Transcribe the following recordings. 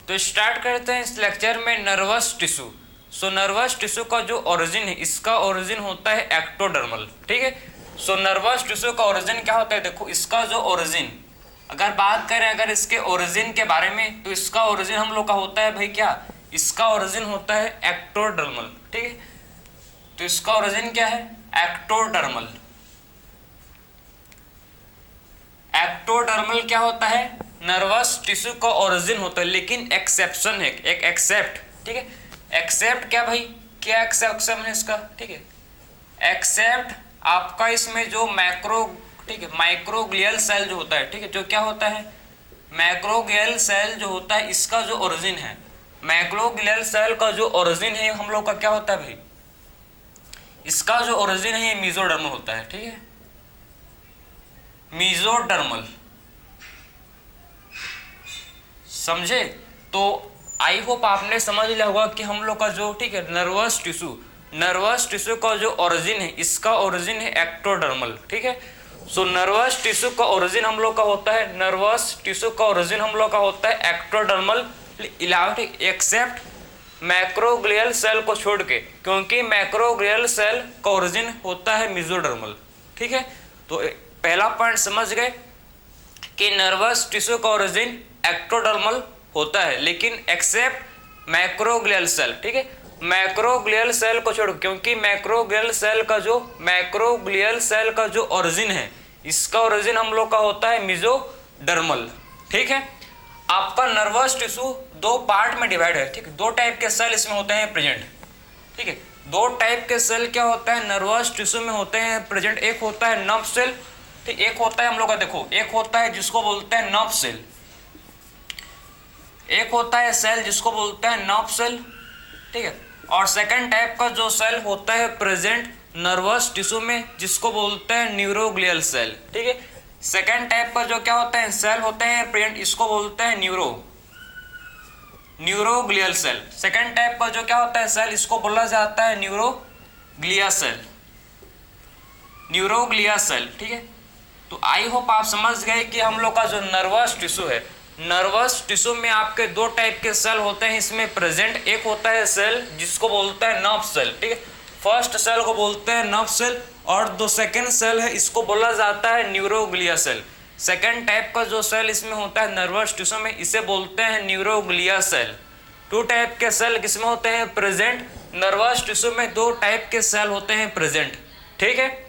तो स्टार्ट करते हैं इस लेक्चर में nervous tissue. So nervous tissue का जो ओरिजिन है, इसका ओरिजिन होता है एक्टोडर्मल। ठीक है। सो नर्वस टिश्यू का ओरिजिन क्या होता है, देखो इसका जो ओरिजिन, अगर बात करें अगर इसके ओरिजिन के बारे में, तो इसका ओरिजिन हम लोग का होता है भाई क्या, इसका ओरिजिन होता है एक्टोडर्मल। ठीक है। तो इसका ओरिजिन क्या है, एक्टोडर्मल। एक्टोडर्मल क्या होता है, नर्वस टिश्यू का ओरिजिन होता है, लेकिन एक्सेप्शन है, एक एक्सेप्ट। ठीक है। एक्सेप्ट क्या भाई, क्या एक्सेप्शन है इसका, ठीक है, एक्सेप्ट आपका इसमें जो मैक्रो, ठीक है, माइक्रोग्लियल सेल जो होता है, ठीक है, जो क्या होता है, मैक्रोग्लियल सेल जो होता है, इसका जो ओरिजिन है, मैक्रोग्लियल सेल का जो ओरिजिन है हम लोग का क्या होता है भाई, इसका जो ओरिजिन है ये मेसोडर्मल होता है। ठीक है, मेसोडर्मल, समझे। तो आई होप आपने समझ लिया होगा कि हम लोग का जो, ठीक है, नर्वस टिश्यू का जो ओरिजिन है, इसका ओरिजिन है एक्टोडर्मल। ठीक है। सो नर्वस टिश्यू का ओरिजिन हम लोग का होता है, नर्वस टिश्यू का ओरिजिन हम लोग का होता है एक्टोडर्मल, एक्सेप्ट मैक्रोग्लियल सेल को छोड़ के, क्योंकि मैक्रोग्लियल सेल का ओरिजिन होता है मेसोडर्मल। ठीक है। तो पहला पॉइंट समझ गए कि नर्वस टिश्यू का ओरिजिन एक्टोडर्मल होता है, लेकिन एक्सेप्ट मैक्रोग्लियल सेल। ठीक है, मैक्रोग्लियल सेल को छोड़, क्योंकि मैक्रोग्लियल सेल का जो ओरिजिन है, इसका ओरिजिन हम लोग का होता है मेसोडर्मल। ठीक है। आपका नर्वस टिश्यू दो पार्ट में डिवाइड है। ठीक है, दो टाइप के सेल इसमें होते हैं प्रेजेंट। ठीक है, दो टाइप के सेल क्या होता है नर्वस टिश्यू में होते हैं प्रेजेंट। एक होता है नर्व सेल, ठीक, एक होता है हम लोग का, देखो एक होता है जिसको बोलते हैं नर्व सेल, एक होता है सेल जिसको बोलते हैं नर्व सेल। ठीक है, और सेकंड टाइप का जो सेल होता है प्रेजेंट नर्वस टिश्यू में, जिसको बोलते हैं न्यूरोग्लियल सेल। ठीक है, सेकंड टाइप का जो क्या होता है सेल होते हैं प्रेजेंट, इसको बोलते हैं न्यूरोग्लियल सेल। सेकंड टाइप का जो क्या होता है सेल, इसको बोला जाता है न्यूरोग्लिया सेल। ठीक है। तो आई होप आप समझ गए कि हम लोग का जो नर्वस टिश्यू है, नर्वस टिश्यू में आपके दो टाइप के सेल होते हैं इसमें प्रेजेंट। एक होता है सेल जिसको बोलते हैं नर्व सेल। ठीक है, फर्स्ट सेल को बोलते हैं नर्व सेल, और जो सेकंड सेल है इसको बोला जाता है न्यूरोग्लिया सेल। सेकंड टाइप का जो सेल इसमें होता है नर्वस टिश्यू में, इसे बोलते हैं न्यूरोग्लिया सेल। टू टाइप के सेल किसमें होते हैं प्रेजेंट, नर्वस टिश्यू में दो टाइप के सेल होते हैं प्रेजेंट। ठीक है।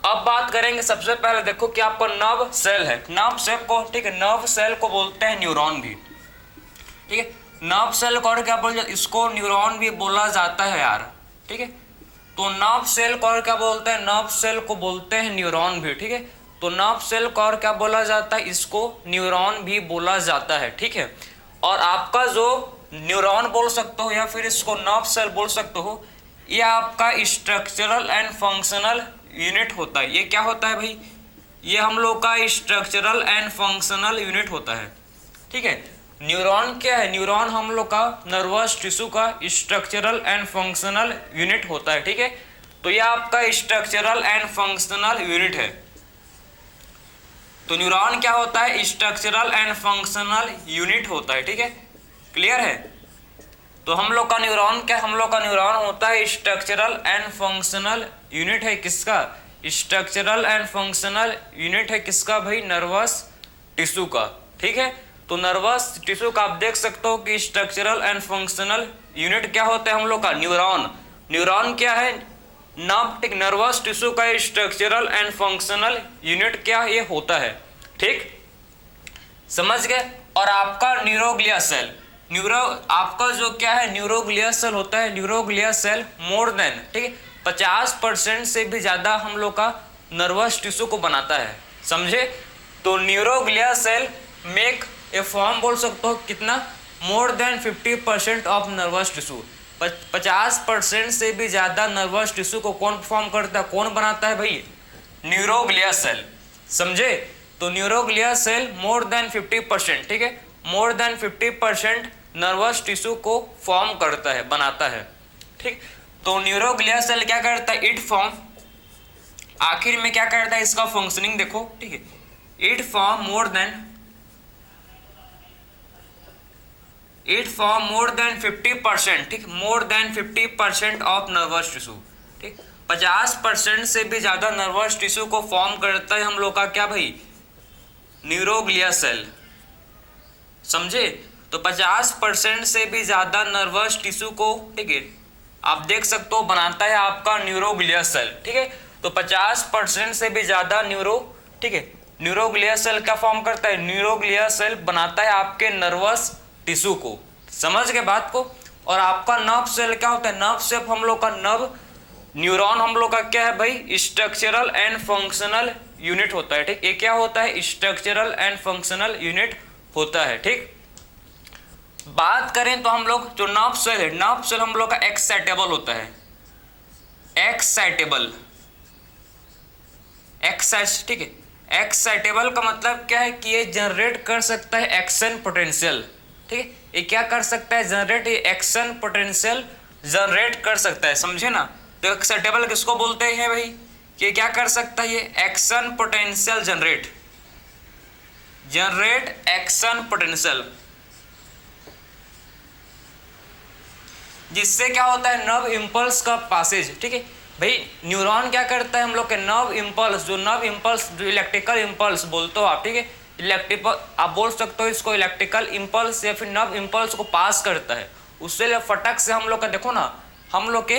अब बात करेंगे, सबसे पहले देखो कि आपका नर्व सेल है, नर्व सेल को, ठीक है, नर्व सेल को बोलते हैं न्यूरॉन भी। ठीक है, नर्व सेल को और क्या बोलते हैं, इसको न्यूरॉन भी बोला जाता है यार। ठीक है, तो नर्व सेल को और क्या बोलते हैं, नर्व सेल को बोलते हैं न्यूरॉन भी। ठीक है, तो नर्व सेल को और क्या बोला जाता है, इसको न्यूरॉन भी बोला जाता है। ठीक है, और आपका जो न्यूरॉन बोल सकते हो या फिर इसको नर्व सेल बोल सकते हो, ये आपका स्ट्रक्चरल एंड फंक्शनल यूनिट होता है। ये क्या होता है भाई, ये हम लोग का स्ट्रक्चरल एंड फंक्शनल यूनिट होता है। ठीक है, न्यूरॉन क्या है, न्यूरॉन हम लोग का नर्वस टिश्यू का स्ट्रक्चरल एंड फंक्शनल यूनिट होता है। ठीक है, तो ये आपका स्ट्रक्चरल एंड फंक्शनल यूनिट है। तो न्यूरॉन क्या होता है, स्ट्रक्चरल एंड फंक्शनल यूनिट होता है। ठीक है, क्लियर है। तो हम लोग का न्यूरॉन क्या, हम लोग का न्यूरॉन होता है स्ट्रक्चरल एंड फंक्शनल यूनिट है किसका, स्ट्रक्चरल एंड फंक्शनल यूनिट है किसका भाई, नर्वस टिश्यू का। ठीक है, तो नर्वस टिश्यू का आप देख सकते हो कि स्ट्रक्चरल एंड फंक्शनल यूनिट क्या होता है हम लोग का, न्यूरॉन। न्यूरॉन क्या है, नर्वस टिश्यू का स्ट्रक्चरल एंड फंक्शनल यूनिट क्या ये होता है। ठीक, समझ गए। और आपका न्यूरोग्लिया सेल, आपका जो क्या है न्यूरोग्लिया सेल होता है, न्यूरोग्लिया सेल मोर देन, ठीक है, 50% से भी ज्यादा हम लोग का नर्वस टिश्यू को बनाता है, समझे। तो neuroglia cell make a form बोल सकते हो कितना, more than 50% of nervous tissue. 50% से भी ज्यादा नर्वस टिश्यू को कौन फॉर्म करता है, कौन बनाता है भाई, न्यूरोग्लिया सेल, समझे। तो न्यूरोग्लिया सेल मोर देन 50%, ठीक है, मोर देन 50% नर्वस टिश्यू को फॉर्म करता है, बनाता है। ठीक, तो न्यूरोग्लिया सेल क्या करता है, इट फॉर्म, आखिर में क्या करता है इसका फंक्शनिंग देखो। ठीक है, it form more than it form more than 50%, ठीक, मोर देन 50% ऑफ नर्वस टिश्यू, ठीक, 50% से भी ज़्यादा नर्वस टिश्यू को फॉर्म करता है हम लोग का क्या भाई, न्यूरोग्लिया सेल, समझे। तो 50% से भी ज़्यादा नर्वस टिश्यू को, ठीक है, आप देख सकते हो बनाता है आपका न्यूरोग्लिया सेल, ठीक है। तो 50% से भी ज़्यादा ठीक है, न्यूरोग्लिया सेल क्या फॉर्म करता है, न्यूरोग्लिया सेल बनाता है आपके नर्वस टिश्यू को, समझ गए बात को। और आपका नर्व सेल क्या होता है, नर्व सेल हम लोग का नर्व न्यूरॉन हम लोग का क्या है भाई, स्ट्रक्चरल एंड फंक्शनल यूनिट होता है, ठीक। ये क्या होता है, स्ट्रक्चरल एंड फंक्शनल यूनिट होता है, ठीक। बात करें तो हम लोग जो नर्व सेल है, नर्व सेल हम लोग का एक्साइटेबल होता है, एक्साइटेबल, ठीक है। एक्साइटेबल का मतलब क्या है कि ये जनरेट कर सकता है एक्शन पोटेंशियल, ठीक है। ये क्या कर सकता है, जनरेट, ये एक्शन पोटेंशियल जनरेट कर सकता है, समझे ना। तो एक्साइटेबल किसको बोलते हैं भाई, कि क्या कर सकता है, ये action potential generate action potential, जिससे क्या होता है, नर्व इम्पल्स का पासेज, ठीक है भाई। न्यूरॉन क्या करता है हम लोग के, नर्व इम्पल्स, जो इलेक्ट्रिकल इम्पल्स बोलते हो आप, ठीक है, इलेक्ट्रिकल आप बोल सकते हो इसको, इलेक्ट्रिकल इम्पल्स या फिर नर्व इम्पल्स को पास करता है, उससे फटक से हम लोग का, देखो ना, हम लोग के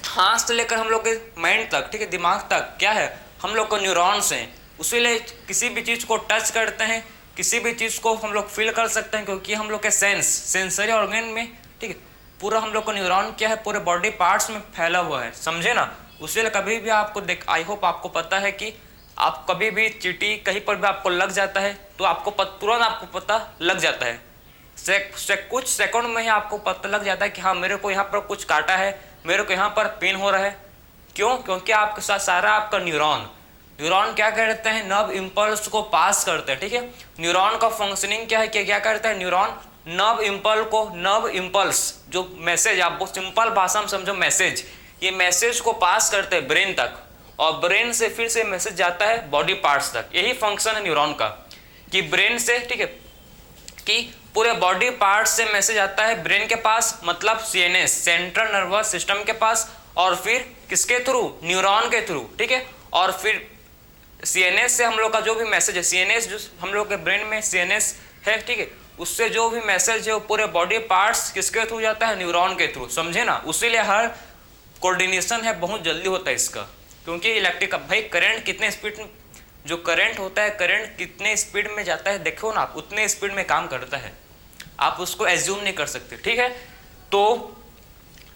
हाथ से लेकर हम लोग के माइंड तक, ठीक है, दिमाग तक क्या है, हम लोग को न्यूरॉन्स हैं, उसीलिए किसी भी चीज़ को टच करते हैं, किसी भी चीज़ को हम लोग फील कर सकते हैं, क्योंकि हम लोग के सेंसरी ऑर्गन में, ठीक है, पूरा हम लोग का न्यूरॉन क्या है, पूरे बॉडी पार्ट्स में फैला हुआ है, समझे ना। उसीलिए कभी भी आपको आई होप आपको पता है कि आप कभी भी चींटी कहीं पर भी आपको लग जाता है तो आपको तुरंत आपको पता लग जाता है, कुछ सेकंड में ही आपको पता लग जाता है कि हाँ मेरे को यहाँ पर कुछ काटा है, मेरे को यहाँ पर पेन हो रहा है। क्यों, क्योंकि आपके साथ सारा आपका न्यूरॉन क्या करते हैं, नर्व इम्पल्स को पास करते हैं, ठीक है। न्यूरॉन का फंक्शनिंग क्या है कि क्या करता है, न्यूरॉन नर्व इम्पल्स जो मैसेज, आप बहुत सिंपल भाषा में समझो, मैसेज, ये मैसेज को पास करते हैं ब्रेन तक, और ब्रेन से फिर से मैसेज जाता है बॉडी पार्ट्स तक। यही फंक्शन है न्यूरॉन का, कि ब्रेन से, ठीक है, कि पूरे बॉडी पार्ट से मैसेज आता है ब्रेन के पास, मतलब सीएनएस, सेंट्रल नर्वस सिस्टम के पास, और फिर किसके थ्रू, न्यूरॉन के थ्रू, ठीक है। और फिर सीएनएस से हम लोग का जो भी मैसेज है, सीएनएस जो हम लोग के ब्रेन में सीएनएस है, ठीक है, उससे जो भी मैसेज है वो पूरे बॉडी पार्ट्स किसके थ्रू जाता है, न्यूरॉन के थ्रू, समझे ना। उसीलिए हर कोऑर्डिनेशन है बहुत जल्दी होता है इसका, क्योंकि इलेक्ट्रिक भाई करंट कितने स्पीड में, जो करंट होता है, करंट कितने स्पीड में जाता है, देखो ना आप, उतने स्पीड में काम करता है, आप उसको एज्यूम नहीं कर सकते, ठीक है। तो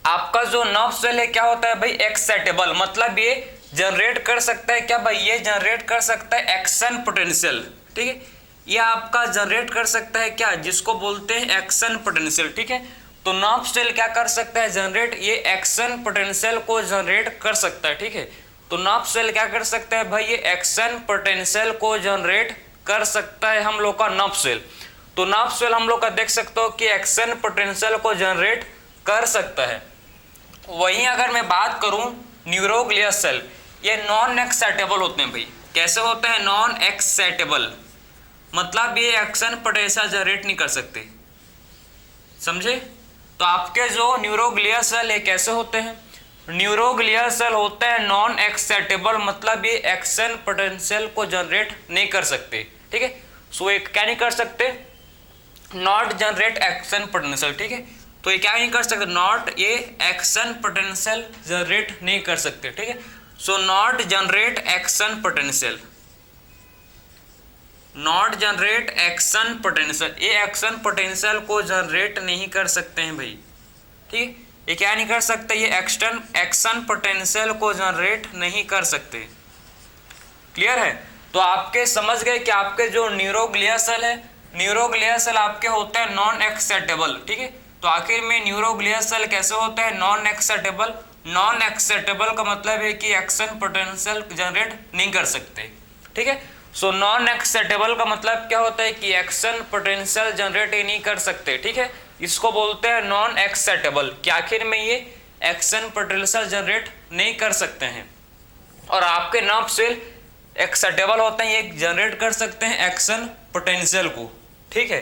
आपका जो नर्व सेल है क्या होता है भाई, एक्साइटेबल, मतलब ये जनरेट कर सकता है क्या भाई, ये जनरेट कर सकता है एक्शन पोटेंशियल, ठीक है। ये आपका जनरेट कर सकता है क्या, जिसको बोलते हैं एक्शन पोटेंशियल, ठीक है। तो नर्व सेल क्या कर सकता है, जनरेट, ये एक्शन पोटेंशियल को जनरेट कर सकता है, ठीक है। तो नर्व सेल क्या कर सकता है भाई, ये एक्शन पोटेंशियल को जनरेट कर सकता है हम लोग का नर्व सेल। तो नर्व सेल हम लोग का देख सकते हो कि एक्शन पोटेंशियल को जनरेट कर सकता है। वहीं अगर मैं बात करूं न्यूरोग्लिया सेल, ये नॉन एक्साइटेबल होते हैं भाई। कैसे होते हैं, नॉन एक्साइटेबल, मतलब ये एक्शन पोटेंशियल जनरेट नहीं कर सकते, समझे। तो आपके जो न्यूरोग्लिया सेल है कैसे होते हैं, न्यूरोग्लिया सेल होते हैं नॉन एक्साइटेबल, मतलब ये एक्शन पोटेंशियल को जनरेट नहीं कर सकते, ठीक है। सो ये क्या नहीं कर सकते, नॉट जनरेट एक्शन पोटेंशियल, ठीक है। तो ये क्या नहीं कर सकते, नॉट, ये एक्शन पोटेंशियल जनरेट नहीं कर सकते, ठीक है। So not generate action potential, not generate action potential, ये एक्शन पोटेंशियल को जनरेट नहीं कर सकते हैं भाई, ठीक है। ये क्या नहीं कर सकते, ये एक्शन पोटेंशियल को जनरेट नहीं कर सकते, क्लियर है। तो आपके समझ गए कि आपके जो न्यूरोग्लिया सेल है, न्यूरोग्लिया सेल आपके होते हैं नॉन एक्साइटेबल, ठीक है। तो आखिर में न्यूरोग्लिया सेल कैसे होता है, नॉन एक्साइटेबल। नॉन एक्साइटेबल का मतलब है कि एक्शन पोटेंशियल जनरेट नहीं कर सकते, ठीक है। सो नॉन एक्साइटेबल का मतलब क्या होता है कि एक्शन पोटेंशियल जनरेट ही नहीं कर सकते, ठीक है। इसको बोलते हैं नॉन एक्साइटेबल, कि आखिर में ये एक्शन पोटेंशियल जनरेट नहीं कर सकते हैं। और आपके नर्व सेल एक्साइटेबल होते हैं, ये जनरेट कर सकते हैं एक्शन पोटेंशियल को, ठीक है।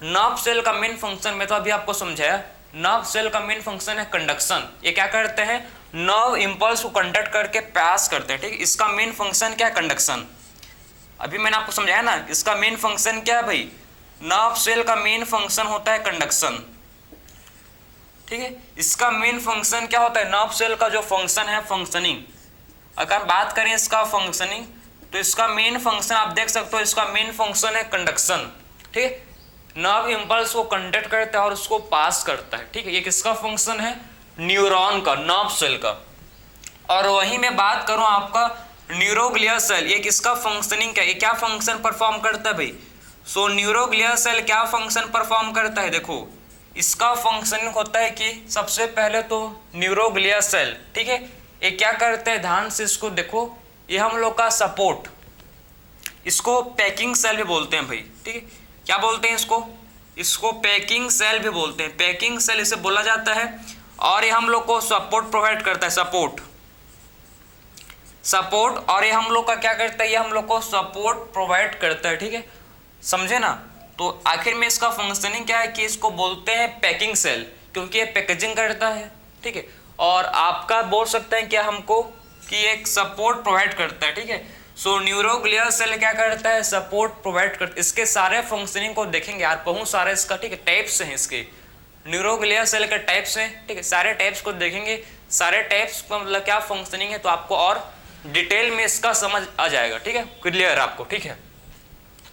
नर्व सेल का मेन फंक्शन मैं तो अभी आपको समझाया, नर्व सेल का मेन फंक्शन है कंडक्शन। ये क्या करते हैं, नर्व इंपल्स को कंडक्ट करके पास करते हैं, ठीक। इसका मेन फंक्शन क्या है, कंडक्शन। अभी मैंने आपको समझाया ना, इसका मेन फंक्शन क्या है भाई, नर्व सेल का मेन फंक्शन होता है कंडक्शन, ठीक है। इसका मेन फंक्शन क्या होता है, नर्व सेल का जो फंक्शन है फंक्शनिंग। अगर बात करें इसका फंक्शनिंग तो इसका मेन फंक्शन आप देख सकते हो, इसका मेन फंक्शन है कंडक्शन, ठीक है। नर्व इंपल्स को कंडक्ट करता है और उसको पास करता है, ठीक है। ये किसका फंक्शन है, न्यूरॉन का, नर्व सेल का। और वहीं मैं बात करूं आपका न्यूरोग्लिया सेल, ये किसका फंक्शनिंग क्या, ये क्या फंक्शन परफॉर्म करता है भाई। सो न्यूरोग्लिया सेल क्या फंक्शन परफॉर्म करता है, देखो इसका फंक्शनिंग होता है कि सबसे पहले तो न्यूरोग्लिया सेल, ठीक है, ये क्या करते हैं, ध्यान से इसको देखो, ये हम लोग का सपोर्ट, इसको पैकिंग सेल भी बोलते हैं भाई, ठीक है। क्या बोलते हैं इसको, इसको पैकिंग सेल भी बोलते हैं, पैकिंग सेल इसे बोला जाता है। और ये हम लोग को सपोर्ट प्रोवाइड करता है, सपोर्ट, और ये हम लोग का क्या करता है, ये हम लोग को सपोर्ट प्रोवाइड करता है, ठीक है, समझे ना। तो आखिर में इसका फंक्शनिंग क्या है कि इसको बोलते हैं पैकिंग सेल, क्योंकि ये पैकेजिंग करता है, ठीक है। और आपका बोल सकते हैं क्या हमको कि एक सपोर्ट प्रोवाइड करता है, ठीक है। सो न्यूरोग्लिया सेल क्या करता है, सपोर्ट प्रोवाइड करता है। इसके सारे फंक्शनिंग को देखेंगे यार, बहुत सारे इसका, ठीक है, टाइप्स हैं इसके, न्यूरोग्लिया सेल के टाइप्स हैं, ठीक है। सारे टाइप्स को देखेंगे, सारे टाइप्स का मतलब क्या फंक्शनिंग है, तो आपको और डिटेल में इसका समझ आ जाएगा, ठीक है, क्लियर आपको, ठीक है।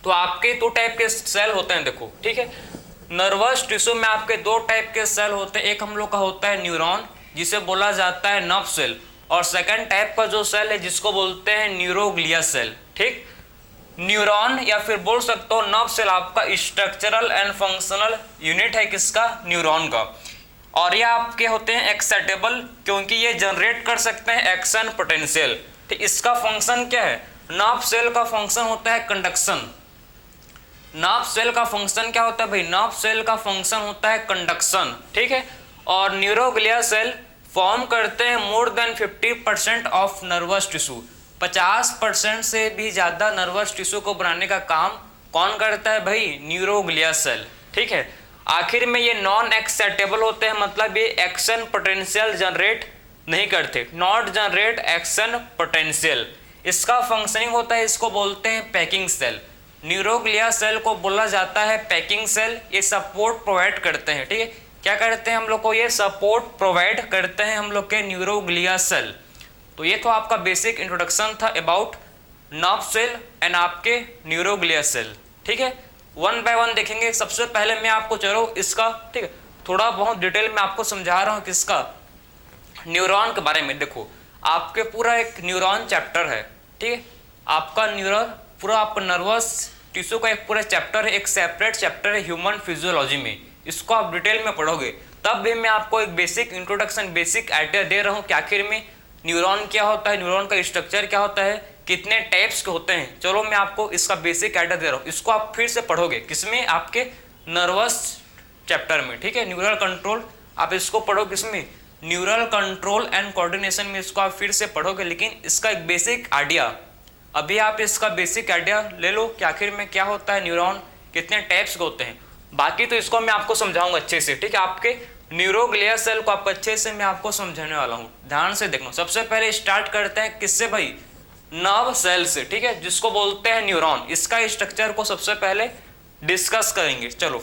तो आपके दो टाइप के सेल होते हैं, देखो, ठीक है। नर्वस टिश्यू में आपके दो टाइप के सेल होते हैं, एक हम लोग का होता है न्यूरॉन, जिसे बोला जाता है नर्व सेल, और सेकंड टाइप का जो सेल है जिसको बोलते हैं न्यूरोग्लिया सेल, ठीक। न्यूरॉन या फिर बोल सकते हो नर्व सेल आपका स्ट्रक्चरल एंड फंक्शनल यूनिट है, किसका, न्यूरॉन का। और ये आपके होते हैं एक्साइटेबल, क्योंकि ये जनरेट कर सकते हैं एक्शन पोटेंशियल, ठीक। इसका फंक्शन क्या है, नर्व सेल का फंक्शन होता है कंडक्शन। नर्व सेल का फंक्शन क्या होता है भाई, नर्व सेल का फंक्शन होता है कंडक्शन, ठीक है। और न्यूरोग्लिया सेल फॉर्म करते हैं मोर देन 50% ऑफ नर्वस टिश्यू, 50% से भी ज़्यादा नर्वस टिश्यू को बनाने का काम कौन करता है भाई, न्यूरोग्लिया सेल, ठीक है। आखिर में ये नॉन एक्साइटेबल होते हैं, मतलब ये एक्शन पोटेंशियल जनरेट नहीं करते, नॉट जनरेट एक्शन पोटेंशियल। इसका फंक्शनिंग होता है, इसको बोलते हैं पैकिंग सेल। न्यूरोग्लिया सेल को बोला जाता है पैकिंग सेल, ये सपोर्ट प्रोवाइड करते हैं, ठीक है। क्या करते हैं हम लोग को, ये सपोर्ट प्रोवाइड करते हैं हम लोग के न्यूरोग्लिया सेल। तो ये तो आपका बेसिक इंट्रोडक्शन था अबाउट नर्व सेल एंड आपके न्यूरोग्लिया सेल, ठीक है। वन बाय वन देखेंगे। सबसे पहले मैं आपको चलो इसका, ठीक है, थोड़ा बहुत डिटेल में आपको समझा रहा हूँ किसका, न्यूरॉन के बारे में। देखो आपके पूरा एक न्यूरॉन चैप्टर है, ठीक है, आपका न्यूरॉन पूरा आपका नर्वस टिश्यू का एक पूरा चैप्टर है, एक सेपरेट चैप्टर है ह्यूमन फिजियोलॉजी में। इसको आप डिटेल में पढ़ोगे, तब भी मैं आपको एक बेसिक इंट्रोडक्शन, बेसिक आइडिया दे रहा हूँ कि आखिर में न्यूरॉन क्या होता है, न्यूरॉन का स्ट्रक्चर क्या होता है, कितने टाइप्स के होते हैं। चलो मैं आपको इसका बेसिक आइडिया दे रहा हूँ, इसको आप फिर से पढ़ोगे किसमें, आपके नर्वस चैप्टर में, ठीक है। न्यूरल कंट्रोल आप इसको पढ़ो किसमें, न्यूरल कंट्रोल एंड कोऑर्डिनेशन में, इसको आप फिर से पढ़ोगे। लेकिन इसका एक बेसिक आइडिया, अभी आप इसका बेसिक आइडिया ले लो कि आखिर में क्या होता है न्यूरॉन, कितने टाइप्स के होते हैं। बाकी तो इसको मैं आपको समझाऊंगा अच्छे से, ठीक है। आपके न्यूरोग्लिया सेल को आप अच्छे से मैं आपको समझाने वाला हूँ, ध्यान से देखना। सबसे पहले स्टार्ट करते हैं किससे भाई, नर्व सेल से, ठीक है, जिसको बोलते हैं न्यूरॉन। इसका स्ट्रक्चर को सबसे पहले डिस्कस करेंगे। चलो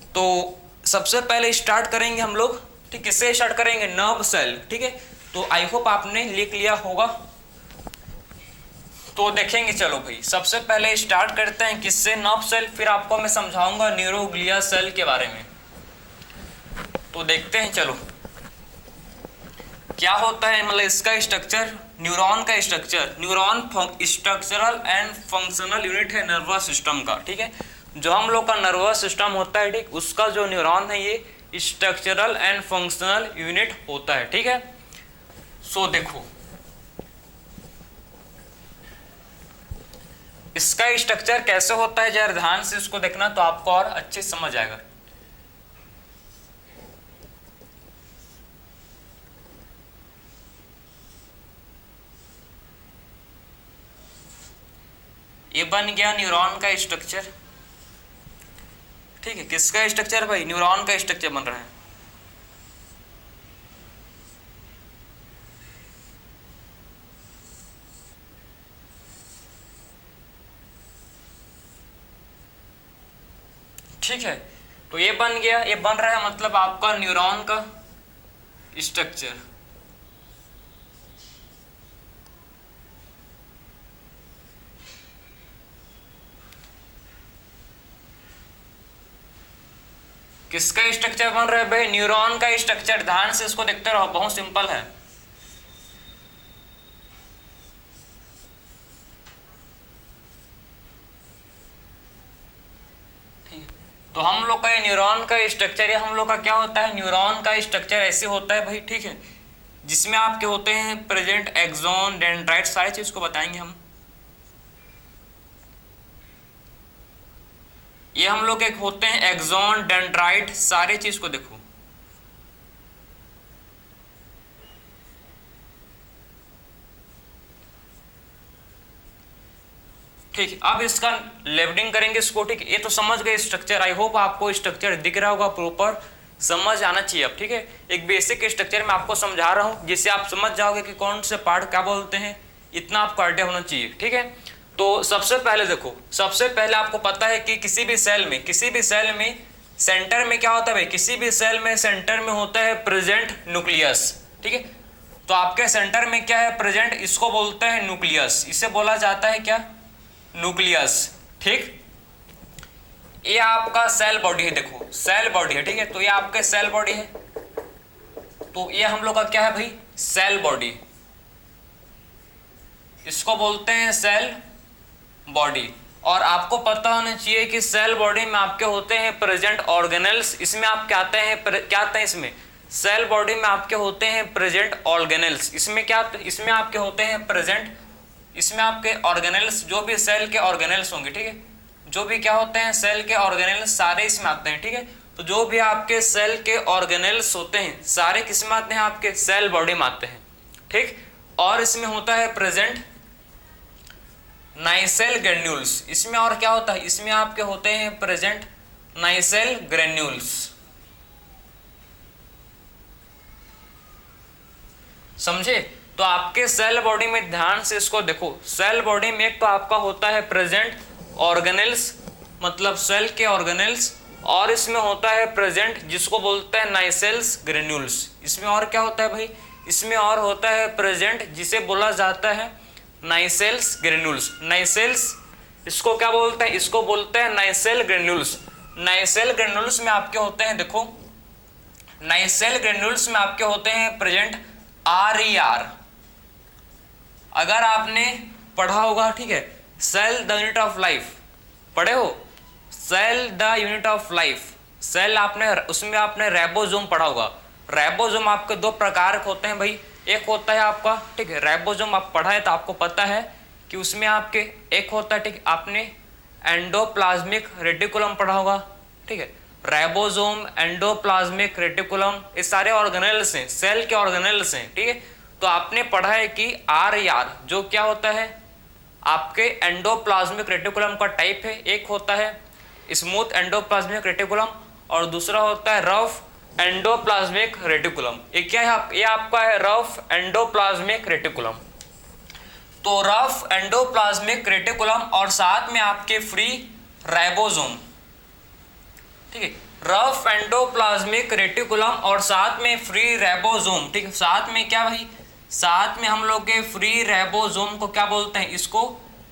तो सबसे पहले स्टार्ट करेंगे हम लोग, ठीक, किससे स्टार्ट करेंगे, नर्व सेल, ठीक है। तो आई होप आपने लिख लिया होगा। तो देखेंगे, चलो भाई सबसे पहले स्टार्ट करते हैं किससे, नर्व सेल, फिर आपको मैं समझाऊंगा न्यूरोग्लिया सेल के बारे में। तो देखते हैं चलो क्या होता है, मतलब इसका स्ट्रक्चर, न्यूरॉन का structure. Neuron structural and functional unit है नर्वस सिस्टम का, ठीक है। जो हम लोग का नर्वस सिस्टम होता है, ठीक, उसका जो न्यूरॉन है ये स्ट्रक्चरल एंड फंक्शनल यूनिट होता है, ठीक है। सो देखो इसका स्ट्रक्चर कैसे होता है, जरा ध्यान से इसको देखना तो आपको और अच्छे समझ आएगा। ये बन गया न्यूरॉन का स्ट्रक्चर, ठीक है, किसका स्ट्रक्चर भाई? न्यूरॉन का स्ट्रक्चर बन रहा है। ठीक है, तो ये बन गया, ये बन रहा है मतलब आपका न्यूरॉन का स्ट्रक्चर। किसका स्ट्रक्चर बन रहा है भाई? न्यूरॉन का स्ट्रक्चर। ध्यान से इसको देखते रहो, बहुत सिंपल है। तो हम लोग का ये न्यूरॉन का स्ट्रक्चर, ये हम लोग का क्या होता है? न्यूरॉन का स्ट्रक्चर ऐसे होता है भाई, ठीक है, जिसमें आपके होते हैं प्रेजेंट एक्सॉन, डेंड्राइट, सारी चीज को बताएंगे हम। ये हम लोग एक होते हैं एक्सॉन, डेंड्राइट, सारे चीज को देखो। ठीक, अब इसका लेवलिंग करेंगे इसको। ठीक, ये तो समझ गए स्ट्रक्चर। आई होप आपको स्ट्रक्चर दिख रहा होगा, प्रॉपर समझ आना चाहिए अब। ठीक है, एक बेसिक स्ट्रक्चर मैं आपको समझा रहा हूं, जिससे आप समझ जाओगे कि कौन से पार्ट क्या बोलते हैं। इतना आपको आइडिया होना चाहिए। ठीक है, तो सबसे पहले देखो, सबसे पहले आपको पता है कि किसी भी सेल में सेंटर में क्या होता है भाई? किसी भी सेल में सेंटर में होता है प्रेजेंट न्यूक्लियस। ठीक है, तो आपके सेंटर में क्या है प्रेजेंट? इसको बोलते हैं न्यूक्लियस। इसे बोला जाता है क्या? न्यूक्लियस। ठीक, ये आपका सेल बॉडी है, देखो सेल बॉडी है। ठीक है, तो ये आपके सेल बॉडी है, तो ये हम लोग का क्या है भाई? Cell body. इसको बोलते हैं सेल बॉडी। और आपको पता होना चाहिए कि सेल बॉडी में आपके होते हैं प्रेजेंट ऑर्गेनेल्स। इसमें आप क्या आते हैं, क्या आते हैं इसमें? सेल बॉडी में आपके होते हैं प्रेजेंट ऑर्गेनेल्स। इसमें क्या, इसमें आपके होते हैं प्रेजेंट, इसमें आपके ऑर्गेनेल्स, जो भी सेल के ऑर्गेनेल्स होंगे। ठीक है, जो भी क्या होते हैं सेल के ऑर्गेनेल्स, सारे इसमें आते हैं। ठीक है, तो जो भी आपके सेल के ऑर्गेनेल्स होते हैं सारे किस में आते हैं? आपके सेल बॉडी में आते हैं। ठीक, और इसमें होता है प्रेजेंट नाइसेल ग्रेन्यूल्स। इसमें और क्या होता है? इसमें आपके होते हैं प्रेजेंट नाइसेल ग्रेन्यूल्स। समझे? तो आपके सेल बॉडी में ध्यान से इसको देखो, सेल बॉडी में एक तो आपका होता है प्रेजेंट ऑर्गेनेल्स, मतलब सेल के ऑर्गेनेल्स, और इसमें होता है प्रेजेंट जिसको बोलते हैं नाइसेल्स ग्रेन्यूल्स। इसमें और क्या होता है भाई? इसमें और होता है प्रेजेंट जिसे बोला जाता है नाइसेल्स ग्रेन्यूल्स। नाइसेल्स, इसको क्या बोलते हैं? इसको बोलते हैं नाइसेल ग्रेन्यूल्स। नाइसेल ग्रेन्यूल्स में आपके होते हैं, देखो नाइसेल ग्रेन्यूल्स में आपके होते हैं प्रेजेंट RER। अगर आपने पढ़ा होगा, ठीक है, cell the unit of life, पढ़े हो cell the unit of life, cell आपने उसमें आपने राइबोसोम पढ़ा होगा। राइबोसोम आपके दो प्रकार के होते हैं भाई। एक होता है आपका, ठीक है, राइबोसोम आप पढ़ा है तो आपको पता है कि उसमें आपके एक होता है, ठीक, आपने एंडोप्लाज्मिक रेटिकुलम पढ़ा होगा। ठीक है, राइबोसोम, एंडोप्लाज्मिक रेटिकुलम, ये सारे ऑर्गेनेल्स हैं, सेल के ऑर्गेनेल्स हैं। ठीक है, तो आपने पढ़ा है कि RER जो क्या होता है? आपके एंडोप्लाज्मिक रेटिकुलम का टाइप है। एक होता है स्मूथ एंडोप्लाज्मिक रेटिकुलम और दूसरा होता है रफ एंडोप्लाज्मिक रेटिकुलम। ये क्या है? ये आपका है रफ एंडोप्लाज्मिक रेटिकुलम। तो रफ एंडोप्लाज्मिक रेटिकुलम और साथ में आपके फ्री राइबोसोम। ठीक है, रफ एंडोप्लाज्मिक रेटिकुलम और साथ में फ्री राइबोसोम। ठीक है, साथ में क्या भाई? साथ में हम लोग के फ्री राइबोसोम को क्या बोलते हैं?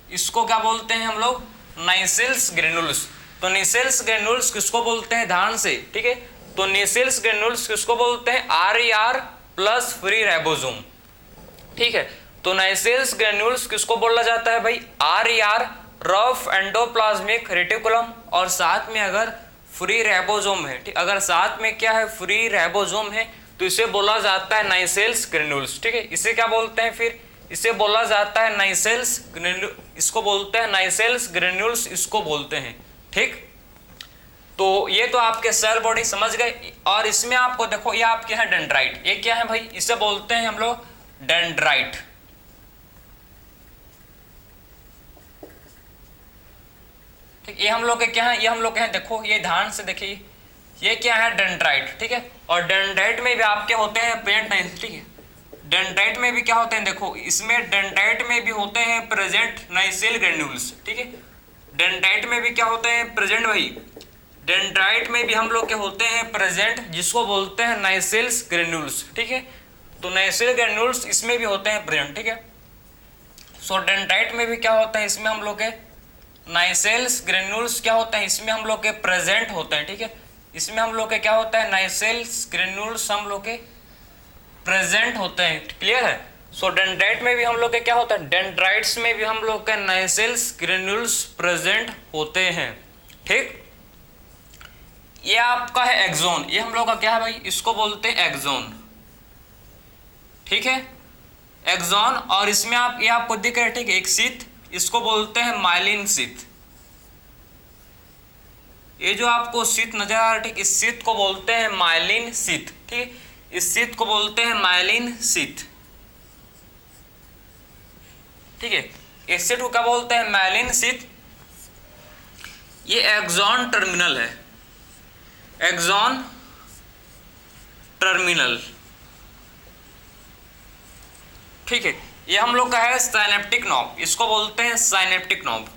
इसको क्या बोलते हैं हम लोग? नाइसेल्स ग्रेन्यूल्स। तो नाइसेल्स ग्रेन्यूल्स किसको बोलते हैं? ध्यान से, ठीक है, तो नाइसेल्स ग्रेन्यूल्स किसको बोलते हैं? RER plus free ribosome. ठीक है, तो नाइसेल्स ग्रेन्यूल्स किसको बोला जाता है भाई? RER, रफ एंडोप्लाज्मिक रेटिकुलम, और साथ में अगर फ्री राइबोसोम है, ठीक, अगर साथ में क्या है? फ्री राइबोसोम है, तो इसे बोला जाता है नाइसेल्स ग्रेन्यूल्स। ठीक है, इसे क्या बोलते हैं फिर? इसे बोला जाता है नाइसेल्स ग्रेन्यूल, इसको बोलते हैं नाइसेल्स ग्रेन्यूल्स, इसको बोलते हैं। ठीक, तो ये तो आपके सेल बॉडी समझ गए। और इसमें आपको देखो, ये आपके है डेंड्राइट। ये क्या है भाई? इसे बोलते हैं हम लोग डेंड्राइट। ठीक, ये हम लोग के क्या है, ये हम लोग के हैं, देखो ये ध्यान से देखिए, ये क्या है डेंड्राइट, ठीक है। और डेंड्राइट में भी आपके होते हैं प्रेजेंट नाइन, ठीक है। डेंड्राइट में भी क्या होते हैं, देखो इसमें डेंड्राइट में भी होते हैं प्रेजेंट नाइसेल ग्रेन्यूल्स, ठीक है। डेंड्राइट में भी क्या होते हैं प्रेजेंट, वही डेंड्राइट में भी हम लोग के होते हैं प्रेजेंट, जिसको बोलते हैं नाइसेल्स ग्रेन्यूल्स, ठीक है। तो नाइसेल ग्रेन्यूल्स इसमें भी होते हैं प्रेजेंट, ठीक है। सो डेंड्राइट में भी क्या होता है, इसमें हम लोग के नाइसेल्स ग्रेन्यूल्स क्या होता है, इसमें हम लोग के प्रेजेंट होते हैं, ठीक है। इसमें हम लोग के क्या होता है, नाइसेल्स ग्रेन्यूल्स हम लोग के प्रेजेंट होते हैं, क्लियर है। सो डेंड्राइट में भी हम लोग के क्या होता है, डेंड्राइट्स में भी हम लोग के नाइसेल्स ग्रेन्यूल्स प्रेजेंट होते हैं, ठीक। ये आपका है एक्सोन, ये हम लोग का क्या है भाई, इसको बोलते हैं एक्सोन, ठीक है, एक्सोन। और इसमें आप ये आपको दिख रहा है, ठीक है, एक शीथ, इसको बोलते हैं माइलिन शीथ। ये जो आपको शीथ नजर आ रहा है, ठीक, इस शीथ को बोलते हैं माइलिन शीथ, ठीक, इस शीथ को बोलते हैं माइलिन शीथ, ठीक है। इस शीथ को क्या बोलते हैं, माइलिन शीथ। ये एक्सोन टर्मिनल है, एक्सोन टर्मिनल, ठीक है। ये हम लोग का है साइनेप्टिक नॉब, इसको बोलते हैं साइनेप्टिक नॉब।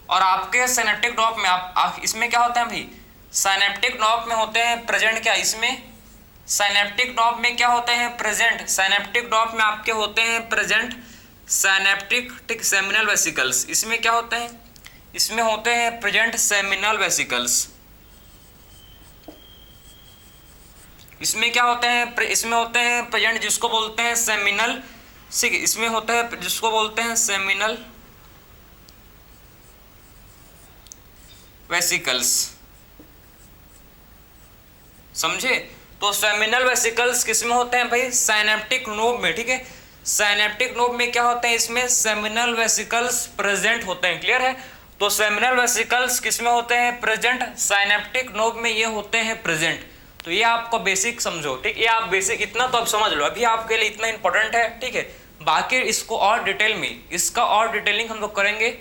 और आपके साइनेप्टिक नॉब में आप इसमें क्या होता है भाई, साइनेप्टिक नॉब में होते हैं प्रेजेंट, क्या इसमें साइनेप्टिक नॉब में क्या होते हैं प्रेजेंट, साइनेप्टिक नॉब में आपके होते हैं प्रेजेंट साइनेप्टिक सेमिनल वेसिकल्स। इसमें क्या होते हैं, इसमें होते हैं प्रेजेंट सेमिनल वेसिकल्स। इसमें क्या होते हैं, इसमें होते हैं प्रेजेंट जिसको बोलते हैं सेमिनल, इसमें होता है जिसको बोलते हैं सेमिनल वेसिकल्स, समझे। तो सेमिनल वेसिकल्स किसमें होते हैं भाई, साइनेप्टिक नोब में, ठीक है। साइनेप्टिक नोब में क्या होते हैं, इसमें सेमिनल वेसिकल्स प्रेजेंट होते हैं, क्लियर है। तो सेमिनल वेसिकल्स किसमें होते हैं प्रेजेंट, साइनेप्टिक नोब में ये होते हैं प्रेजेंट। तो ये आपको बेसिक समझो, ठीक, ये आप बेसिक इतना तो आप समझ लो, अभी आपके लिए इतना इंपॉर्टेंट है, ठीक है। बाकी इसको और डिटेल में, इसका और डिटेलिंग हम लोग करेंगे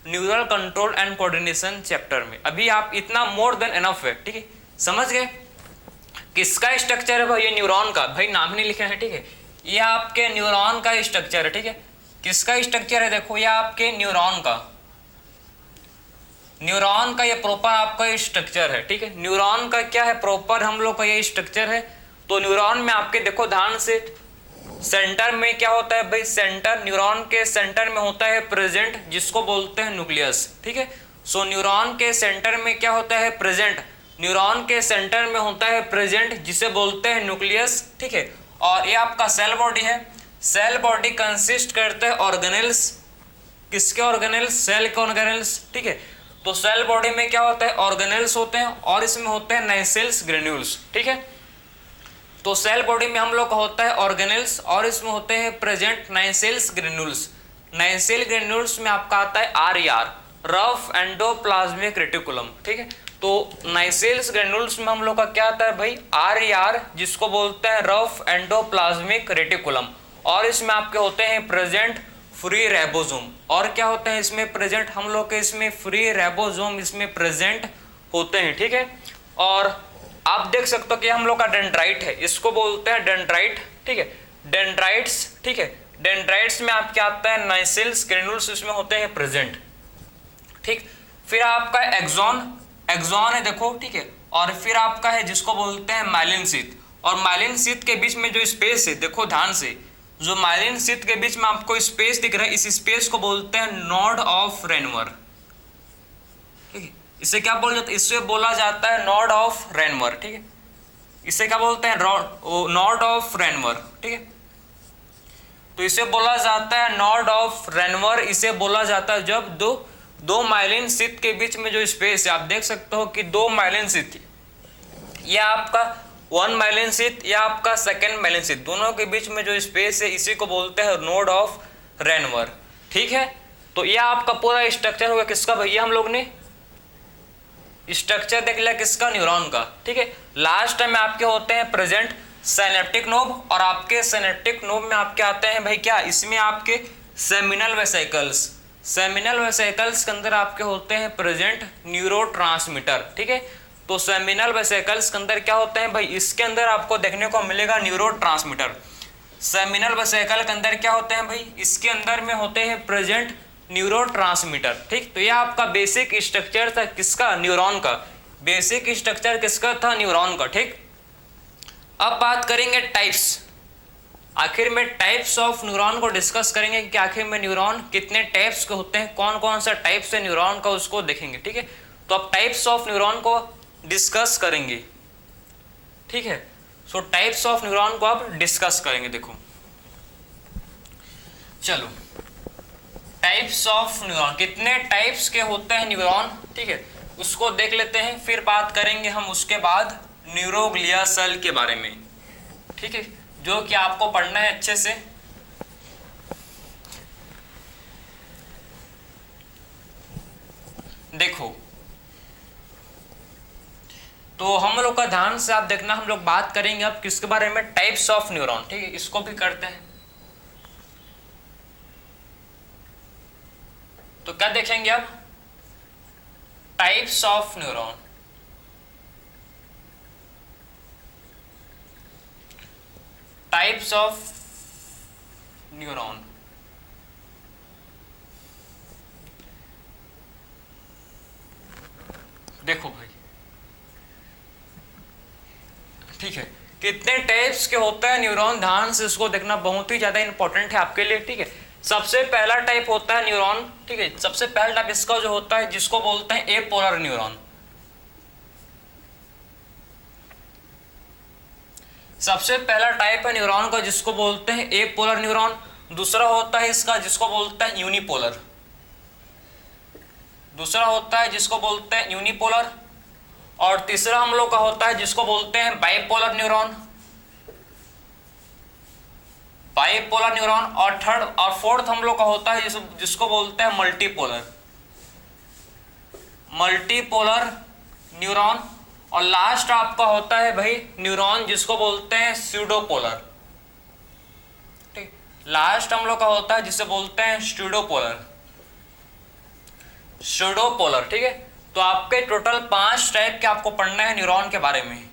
neural control and coordination chapter में। अभी आप इतना मोर देन एनफ है, ठीक है, समझ गए। किसका स्ट्रक्चर है भाई, ये न्यूरॉन का, भाई नाम ही नहीं लिखे हैं, ठीक है। ये आपके न्यूरॉन का स्ट्रक्चर है, ठीक है। किसका स्ट्रक्चर है, देखो ये आपके न्यूरॉन का, न्यूरॉन का ये प्रॉपर आपका स्ट्रक्चर है, ठीक है। न्यूरॉन का क्या है प्रॉपर हम लोग का ये स्ट्रक्चर है। तो न्यूरॉन में आपके देखो ध्यान से, सेंटर में क्या होता है भाई, सेंटर, न्यूरॉन के सेंटर में होता है प्रेजेंट, जिसको बोलते हैं न्यूक्लियस, ठीक है। सो न्यूरॉन के सेंटर में क्या होता है प्रेजेंट, न्यूरॉन के सेंटर में होता है प्रेजेंट, जिसे बोलते हैं न्यूक्लियस, ठीक है। और ये आपका सेल बॉडी है, सेल बॉडी कंसिस्ट करते हैं ऑर्गेनेल्स, किसके ऑर्गेनेल्स, सेल के ऑर्गेनेल्स, ठीक है। तो सेल बॉडी में क्या होता है, ऑर्गेनेल्स होते हैं, और इसमें होते हैं नाइसेल्स ग्रेन्यूल्स, ठीक है। तो सेल बॉडी में हम लोग का होता है ऑर्गेनेल्स, और इसमें होते हैं प्रेजेंट नाइसेल्स ग्रेन्यूल्स। नाइसेल ग्रेन्यूल्स में आपका आता है RER, रफ एंडोप्लाज्मिक रेटिकुलम, ठीक है। तो नाइसेल्स ग्रेन्यूल्स में हम लोग का क्या आता है भाई, RER, जिसको बोलते हैं रफ एंडोप्लाज्मिक रेटिकुलम। और इसमें आपके होते हैं प्रेजेंट फ्री राइबोसोम, और क्या होते हैं इसमें प्रेजेंट, हम लोग के इसमें फ्री राइबोसोम इसमें प्रेजेंट होते हैं, ठीक है। और आप देख सकते हो कि हम लोग का डेंड्राइट है, इसको बोलते हैं डेंड्राइट, ठीक है, डेंड्राइट्स, ठीक है। डेंड्राइट्स में आपके आता है नाइसेल्स ग्रेन्यूल्स, इसमें होते हैं प्रेजेंट, ठीक। फिर आपका एक्सॉन, एक्सॉन है देखो, ठीक है। और फिर आपका है जिसको बोलते हैं माइलिन शीथ, और माइलिन शीथ के बीच में जो स्पेस है, देखो ध्यान से, जो माइलिन शीथ के बीच में आपको स्पेस दिख रहा है, इस स्पेस को बोलते हैं नोड ऑफ रेनवर, ठीक है। इसे क्या बोला जाता है, इससे बोला जाता है नोड ऑफ रेनवर, ठीक है। इसे क्या बोलते हैं, नोड ऑफ रेनवर, ठीक है। तो इसे बोला जाता है नोड ऑफ रेनवर, इसे बोला जाता है जब दो माइलिन शीथ के बीच में जो स्पेस है, आप देख सकते हो कि दो माइलिन शीथ, यह आपका वन माइलिन शीथ या आपका सेकेंड माइलिन शीथ, दोनों के बीच में जो स्पेस है, इसी को बोलते हैं नोड ऑफ रेनवर, ठीक है। तो यह आपका पूरा स्ट्रक्चर होगा किसका भैया, हम लोग ने स्ट्रक्चर देख लिया किसका, न्यूरॉन का, ठीक है। लास्ट में आपके होते हैं प्रेजेंट सिनेप्टिक नोब, और आपके सिनेप्टिक नोब में आपके आते हैं भाई क्या, इसमें आपके सेमिनल वेसिकल्स, सेमिनल वेसिकल्स के अंदर आपके होते हैं प्रेजेंट न्यूरोट्रांसमीटर, ठीक है। तो सेमिनल वेसिकल्स के अंदर क्या होते हैं भाई, इसके अंदर आपको देखने को मिलेगा न्यूरोट्रांसमीटर। सेमिनल वेसिकल के अंदर क्या होते हैं भाई, इसके अंदर में होते हैं प्रेजेंट न्यूरोट्रांसमीटर, ठीक। तो यह आपका बेसिक स्ट्रक्चर था किसका, न्यूरॉन का। बेसिक स्ट्रक्चर किसका था, न्यूरॉन का, ठीक। अब बात करेंगे टाइप्स, आखिर में टाइप्स ऑफ न्यूरॉन को डिस्कस करेंगे कि आखिर में न्यूरॉन कितने टाइप्स के होते हैं, कौन कौन सा टाइप्स है न्यूरॉन का, उसको देखेंगे, ठीक है। तो अब टाइप्स ऑफ न्यूरॉन को डिस्कस करेंगे, ठीक है। सो टाइप्स ऑफ न्यूरॉन को अब डिस्कस करेंगे। देखो चलो, टाइप्स ऑफ न्यूरॉन, कितने टाइप्स के होते हैं न्यूरॉन, ठीक है, उसको देख लेते हैं। फिर बात करेंगे हम उसके बाद न्यूरोग्लिया सेल के बारे में, ठीक है, जो कि आपको पढ़ना है अच्छे से। देखो, तो हम लोग का ध्यान से आप देखना, हम लोग बात करेंगे अब किसके बारे में, टाइप्स ऑफ न्यूरॉन, ठीक है। इसको भी करते हैं। तो क्या देखेंगे अब, types of neuron. Types of neuron, देखो भाई, ठीक है, कितने टाइप्स के होते हैं न्यूरॉन, ध्यान से इसको देखना, बहुत ही ज्यादा इंपॉर्टेंट है आपके लिए, ठीक है। सबसे पहला टाइप होता है न्यूरॉन, ठीक है, सबसे पहला टाइप इसका जो होता है, जिसको बोलते हैं एपोलर न्यूरॉन। सबसे पहला टाइप है न्यूरॉन का जिसको बोलते हैं एपोलर न्यूरॉन। दूसरा होता है इसका जिसको बोलते हैं यूनिपोलर, दूसरा होता है जिसको बोलते हैं यूनिपोलर, और तीसरा हम लोग का होता है जिसको बोलते हैं बाइपोलर न्यूरॉन, बाइपोलर न्यूरॉन, और थर्ड और फोर्थ हम लोग का होता है जिसको बोलते हैं मल्टीपोलर, मल्टीपोलर न्यूरॉन, और लास्ट आपका होता है भाई न्यूरॉन जिसको बोलते हैं स्यूडोपोलर, ठीक। लास्ट हम लोग का होता है जिसे बोलते हैं स्यूडोपोलर, स्यूडोपोलर, ठीक है। तो आपके टोटल 5 टाइप के आपको पढ़ना है न्यूरॉन के बारे में,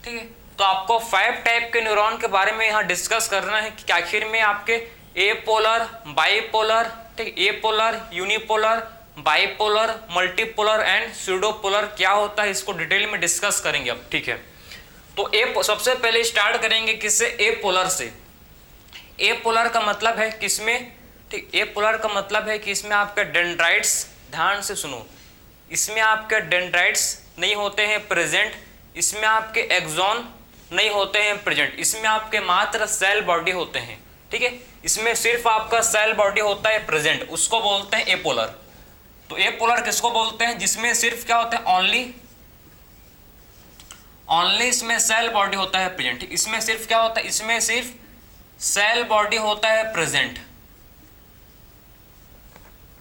ठीक है। तो आपको 5 टाइप के न्यूरॉन के बारे में यहाँ डिस्कस करना है कि आखिर में आपके एपोलर, बाइपोलर, ठीक, एपोलर, यूनिपोलर, बाइपोलर, मल्टीपोलर एंड स्यूडोपोलर क्या होता है, इसको डिटेल में डिस्कस करेंगे अब, ठीक है। तो सबसे पहले स्टार्ट करेंगे किससे, एपोलर से। एपोलर का मतलब है किसमें, ठीक, एपोलर का मतलब है कि इसमें आपके डेंड्राइट्स, ध्यान से सुनो, इसमें आपके डेंड्राइट्स नहीं होते हैं प्रेजेंट, इसमें आपके एक्सॉन नहीं होते हैं प्रेजेंट, इसमें आपके मात्र सेल बॉडी होते हैं, ठीक है। इसमें सिर्फ आपका सेल बॉडी होता है प्रेजेंट, उसको बोलते हैं एपोलर। तो एपोलर किसको बोलते हैं, जिसमें सिर्फ क्या होता है, ओनली इसमें सेल बॉडी होता है प्रेजेंट, ठीक। इसमें सिर्फ क्या होता है, इसमें सिर्फ सेल बॉडी होता है प्रेजेंट,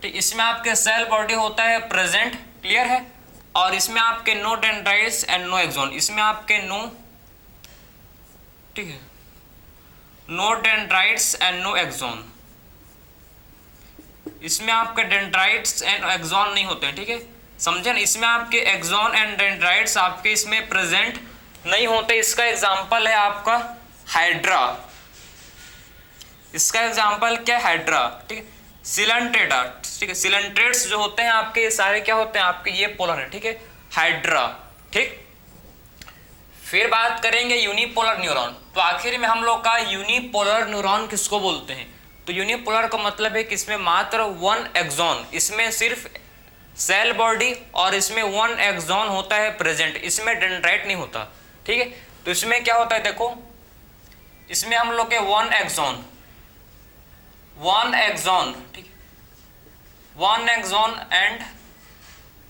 ठीक। इसमें आपके सेल बॉडी होता है प्रेजेंट, क्लियर है। और इसमें आपके no dendrites and no axon, इसमें आपके नो, ठीक है, no dendrites and no axon, इसमें आपके डेंड्राइट्स एंड एक्सॉन नहीं होते हैं, ठीक है, समझे ना। इसमें आपके एक्सॉन एंड डेंड्राइट्स आपके इसमें प्रेजेंट नहीं होते। इसका एग्जांपल है आपका हाइड्रा, इसका एग्जांपल क्या, हाइड्रा, ठीक है। सिलेंट्रेटा, ठीक है, सिलेंट्रेट्स जो होते हैं आपके ये सारे क्या होते हैं, आपके ये पोलर है, ठीक है, हाइड्रा, ठीक। फिर बात करेंगे यूनिपोलर न्यूरॉन। तो आखिर में हम लोग का यूनिपोलर न्यूरॉन किसको बोलते हैं, तो यूनिपोलर का मतलब है कि इसमें मात्र 1 एक्सॉन, इसमें सिर्फ सेल बॉडी और इसमें 1 एक्सॉन होता है प्रेजेंट, इसमें डेंड्राइट नहीं होता, ठीक है। तो इसमें क्या होता है, देखो, इसमें हम लोग के 1 एक्सॉन, ठीक, 1 एक्सॉन एंड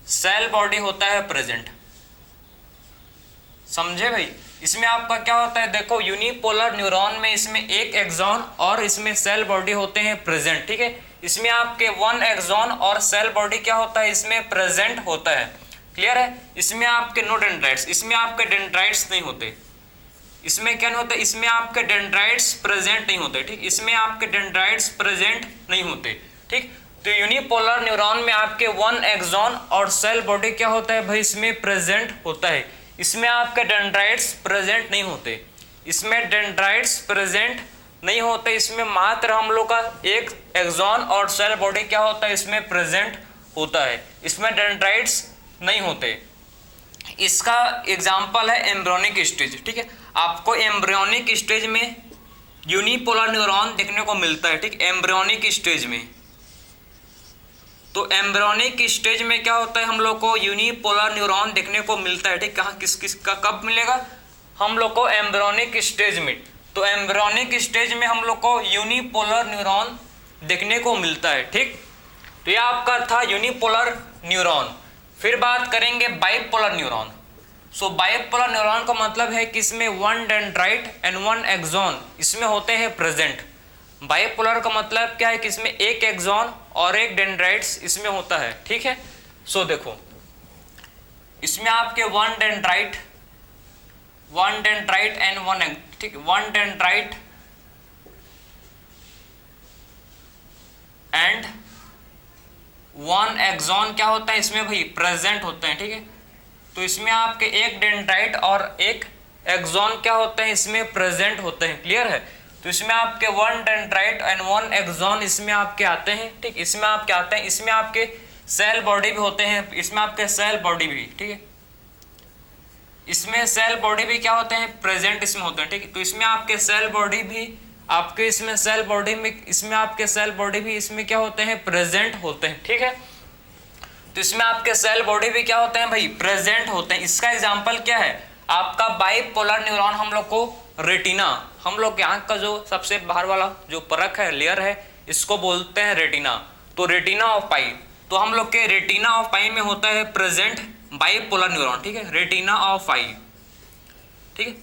सेल बॉडी होता है प्रेजेंट, समझे भाई। इसमें आपका क्या होता है, देखो, यूनिपोलर न्यूरॉन में इसमें 1 एक्सॉन और इसमें सेल बॉडी होते हैं प्रेजेंट, ठीक है। इसमें आपके 1 एक्सॉन और सेल बॉडी क्या होता है, इसमें प्रेजेंट होता है, क्लियर है। इसमें आपके नो डेंड्राइट्स, इसमें आपके डेंड्राइट्स नहीं होते, इसमें क्या नहीं होता, इसमें आपके डेंड्राइट्स प्रेजेंट नहीं होते, ठीक, इसमें आपके डेंड्राइट्स प्रेजेंट नहीं होते, ठीक। तो यूनिपोलर न्यूरॉन में आपके 1 एक्सॉन और सेल बॉडी क्या होता है भाई, इसमें प्रेजेंट होता है, इसमें आपके डेंड्राइट्स प्रेजेंट नहीं होते, इसमें डेंड्राइट्स प्रेजेंट नहीं होते, इसमें मात्र हम लोग का 1 एक्सॉन और सेल बॉडी क्या होता है, इसमें प्रेजेंट होता है, इसमें डेंड्राइट्स नहीं होते। इसका एग्जाम्पल है एम्ब्रियोनिक स्टेज, ठीक है। आपको एम्ब्रियोनिक स्टेज में यूनिपोलर न्यूरॉन देखने को मिलता है, ठीक, एम्ब्रियोनिक स्टेज में। तो एम्ब्रियोनिक स्टेज में क्या होता है, हम लोग को यूनिपोलर न्यूरॉन देखने को मिलता है, ठीक। कहाँ किस किस का कब मिलेगा, हम लोग को एम्ब्रियोनिक स्टेज में। तो एम्ब्रियोनिक स्टेज में हम लोग को यूनिपोलर न्यूरॉन देखने को मिलता है, ठीक। तो यह आपका था यूनिपोलर न्यूरॉन। फिर बात करेंगे बाइपोलर न्यूरॉन। सो बाइपोलर न्यूरॉन का मतलब है कि इसमें 1 डेंड्राइट एंड 1 एक्सॉन इसमें होते हैं प्रेजेंट। बाइपोलर का मतलब क्या है कि इसमें 1 एक्सॉन और 1 डेंड्राइट्स इसमें होता है, ठीक है। सो देखो इसमें आपके 1 डेंड्राइट एंड 1, ठीक, 1 डेंड्राइट एंड 1 एक्सॉन क्या होता है इसमें भाई, प्रेजेंट होते हैं, ठीक है। तो इसमें आपके 1 डेंड्राइट और 1 एक्सॉन क्या होते हैं, इसमें प्रेजेंट होते हैं, क्लियर है। तो इसमें आपके 1 डेंड्राइट एंड 1 एक्सॉन इसमें आपके आते हैं, ठीक, इसमें आपके आते हैं, इसमें आपके सेल बॉडी भी होते हैं, इसमें आपके सेल बॉडी भी, ठीक है, इसमें सेल बॉडी भी क्या होते हैं, प्रेजेंट इसमें होते हैं, ठीक। तो इसमें आपके सेल बॉडी भी आपके इसमें सेल बॉडी में इसमें आपके सेल बॉडी भी इसमें क्या होते हैं, प्रेजेंट होते हैं, ठीक है। तो इसमें आपके सेल बॉडी भी क्या होते हैं भाई, प्रेजेंट होते हैं। इसका एग्जांपल क्या है, आपका बाइपोलर न्यूरॉन हम लोग को रेटिना, हम लोग के आंख का जो सबसे बाहर वाला जो परख है, लेयर है, इसको बोलते हैं रेटिना। तो रेटिना ऑफ पाई, तो हम लोग के रेटिना ऑफ पाई में होता है प्रेजेंट बाइपोलर न्यूरॉन, ठीक है, रेटिना ऑफ आई, ठीक है।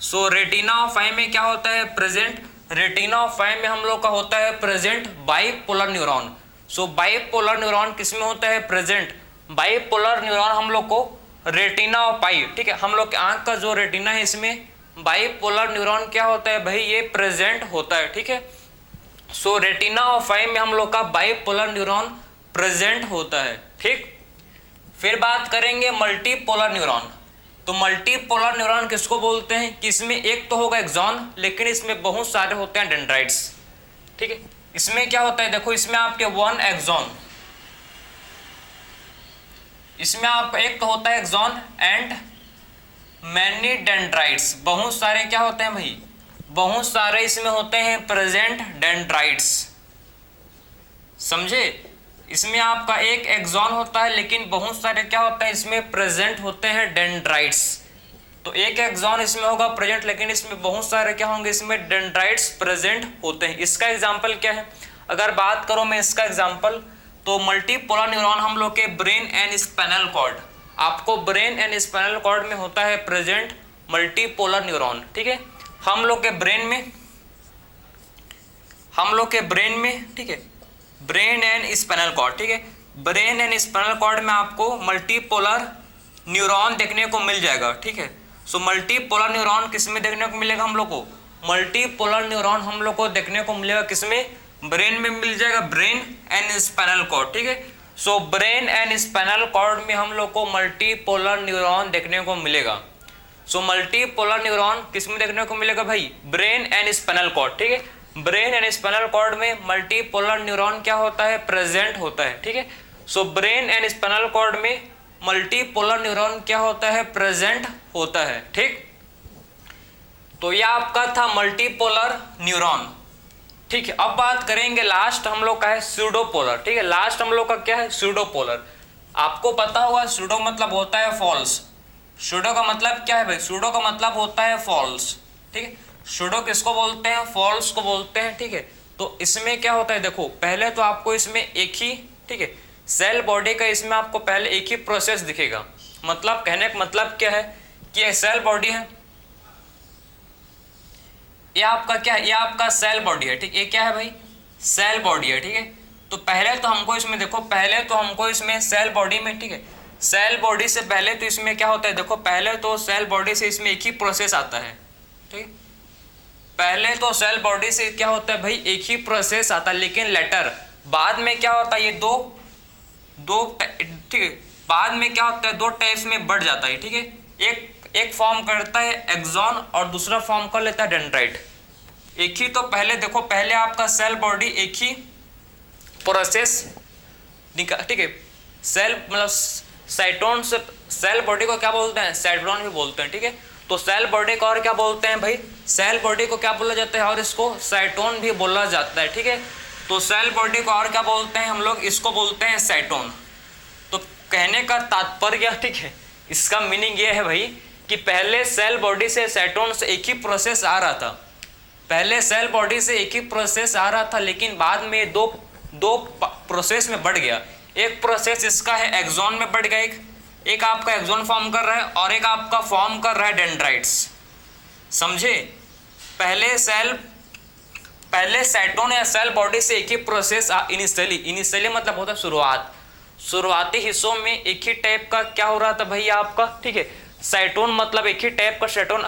सो रेटिना ऑफ आई में क्या होता है, प्रेजेंट, रेटिना ऑफ आई में हम लोग का होता है प्रेजेंट बाइपोलर न्यूरॉन। सो बाइपोलर न्यूरॉन किस में होता है, प्रेजेंट। बाइपोलर न्यूरॉन हम लोग को रेटिना ऑफ आई, ठीक है, हम लोग के आंख का जो रेटिना है इसमें बाइपोलर न्यूरॉन क्या होता है भाई, ये प्रेजेंट होता है, ठीक है। सो रेटिना ऑफ आई में हम लोग का बाइपोलर न्यूरॉन प्रेजेंट होता है, ठीक। फिर बात करेंगे मल्टीपोलर न्यूरॉन। तो मल्टीपोलर न्यूरॉन किसको बोलते हैं कि इसमें एक तो होगा एक्सॉन, लेकिन इसमें बहुत सारे होते हैं डेंड्राइट्स, ठीक है। इसमें क्या होता है, देखो इसमें आपके 1 एक्सॉन, इसमें आप एक तो होता है एक्सॉन एंड मैनी डेंड्राइट्स, बहुत सारे क्या होते हैं भाई, बहुत सारे इसमें होते हैं प्रेजेंट डेंड्राइट्स, समझे। इसमें आपका 1 एक्सॉन होता है, लेकिन बहुत सारे क्या होता है इसमें प्रेजेंट होते हैं डेंड्राइट्स। तो 1 एक्सॉन इसमें होगा प्रेजेंट, लेकिन इसमें बहुत सारे क्या होंगे, इसमें डेंड्राइट्स प्रेजेंट होते हैं। इसका एग्जांपल क्या है, अगर बात करो मैं इसका एग्जांपल, तो मल्टीपोलर न्यूरॉन हम लोग के ब्रेन एंड स्पाइनल कॉर्ड, आपको ब्रेन एंड स्पाइनल कॉर्ड में होता है प्रेजेंट मल्टीपोलर न्यूरॉन, ठीक है। हम लोग के ब्रेन में, ठीक है, ब्रेन एंड स्पाइनल कॉर्ड, ठीक है, ब्रेन एंड स्पाइनल कॉर्ड में आपको मल्टीपोलर न्यूरॉन देखने को मिल जाएगा, ठीक है। सो मल्टीपोलर न्यूरॉन किसमें देखने को मिलेगा, हम लोग को मल्टीपोलर न्यूरॉन हम लोग को देखने को मिलेगा किसमें, ब्रेन में मिल जाएगा, ब्रेन एंड स्पाइनल कॉर्ड, ठीक है। So brain and spinal cord में हम लोग को मल्टीपोलर न्यूरॉन देखने को मिलेगा। सो मल्टीपोलर न्यूरॉन किसमें देखने को मिलेगा भाई, ब्रेन एंड स्पाइनल कॉर्ड, ठीक है। ब्रेन एंड स्पाइनल कॉर्ड में मल्टीपोलर न्यूरॉन क्या होता है, प्रेजेंट होता है, ठीक है। So brain and spinal cord में मल्टीपोलर न्यूरॉन क्या होता है, प्रेजेंट होता है, ठीक। तो यह आपका था मल्टीपोलर न्यूरॉन, ठीक है। अब बात करेंगे लास्ट हम लोग का है स्यूडोपोलर, ठीक है। लास्ट हम लोग का क्या है, स्यूडोपोलर। आपको पता होगा स्यूडो मतलब होता है फॉल्स, स्यूडो का मतलब क्या है भाई, स्यूडो का मतलब होता है फॉल्स, ठीक है। स्यूडो किसको बोलते हैं, फॉल्स को बोलते हैं, ठीक है। तो इसमें क्या होता है, देखो पहले तो आपको इसमें एक ही, ठीक है, सेल बॉडी का इसमें आपको पहले एक ही प्रोसेस दिखेगा। मतलब कहने का मतलब क्या है कि ये सेल बॉडी है, ये आपका क्या है, ये आपका सेल बॉडी है, ठीक। ये क्या है भाई, सेल बॉडी है, ठीक है। तो पहले तो हमको इसमें देखो, पहले तो हमको इसमें सेल बॉडी में, ठीक है, सेल बॉडी से पहले तो इसमें क्या होता है, देखो पहले तो सेल बॉडी से इसमें एक ही प्रोसेस आता है, ठीक, पहले तो सेल बॉडी से क्या होता है भाई, एक ही प्रोसेस आता है, लेकिन लेटर बाद में क्या होता है, ये दो ठीक है, बाद में क्या होता है, दो टाइप्स में बढ़ जाता है। ठीक है, एक फॉर्म करता है एक्सॉन और दूसरा फॉर्म कर लेता है डेंड्राइट। एक ही तो पहले देखो, पहले आपका सेल बॉडी एक ही प्रोसेस, ठीक है, सेल मतलब साइटोन से सेल बॉडी को क्या बोलते हैं, साइटोन भी बोलते हैं। ठीक है, तो सेल बॉडी को और क्या बोलते हैं भाई, सेल बॉडी को क्या बोला जाता है, और इसको साइटोन भी बोला जाता है। ठीक है, तो सेल बॉडी को और क्या बोलते हैं हम लोग, इसको बोलते हैं साइटोन। तो कहने का तात्पर्य, ठीक है, इसका मीनिंग ये है भाई कि पहले सेल बॉडी से साइटोन से एक ही प्रोसेस आ रहा था, पहले सेल बॉडी से एक ही प्रोसेस आ रहा था, लेकिन बाद में दो प्रोसेस में बढ़ गया। एक प्रोसेस इसका है एक्सॉन में बढ़ गया, एक आपका एक्सॉन फॉर्म कर रहा है और एक आपका फॉर्म कर रहा है डेंड्राइट्स। समझे, पहले साइटोन या सेल बॉडी से एक ही प्रोसेस इनिशियली मतलब होता है शुरुआती हिस्सों में एक ही टाइप का क्या हो रहा था भैया आपका। ठीक है, साइटोन मतलब एक ही टाइप का साइटोन,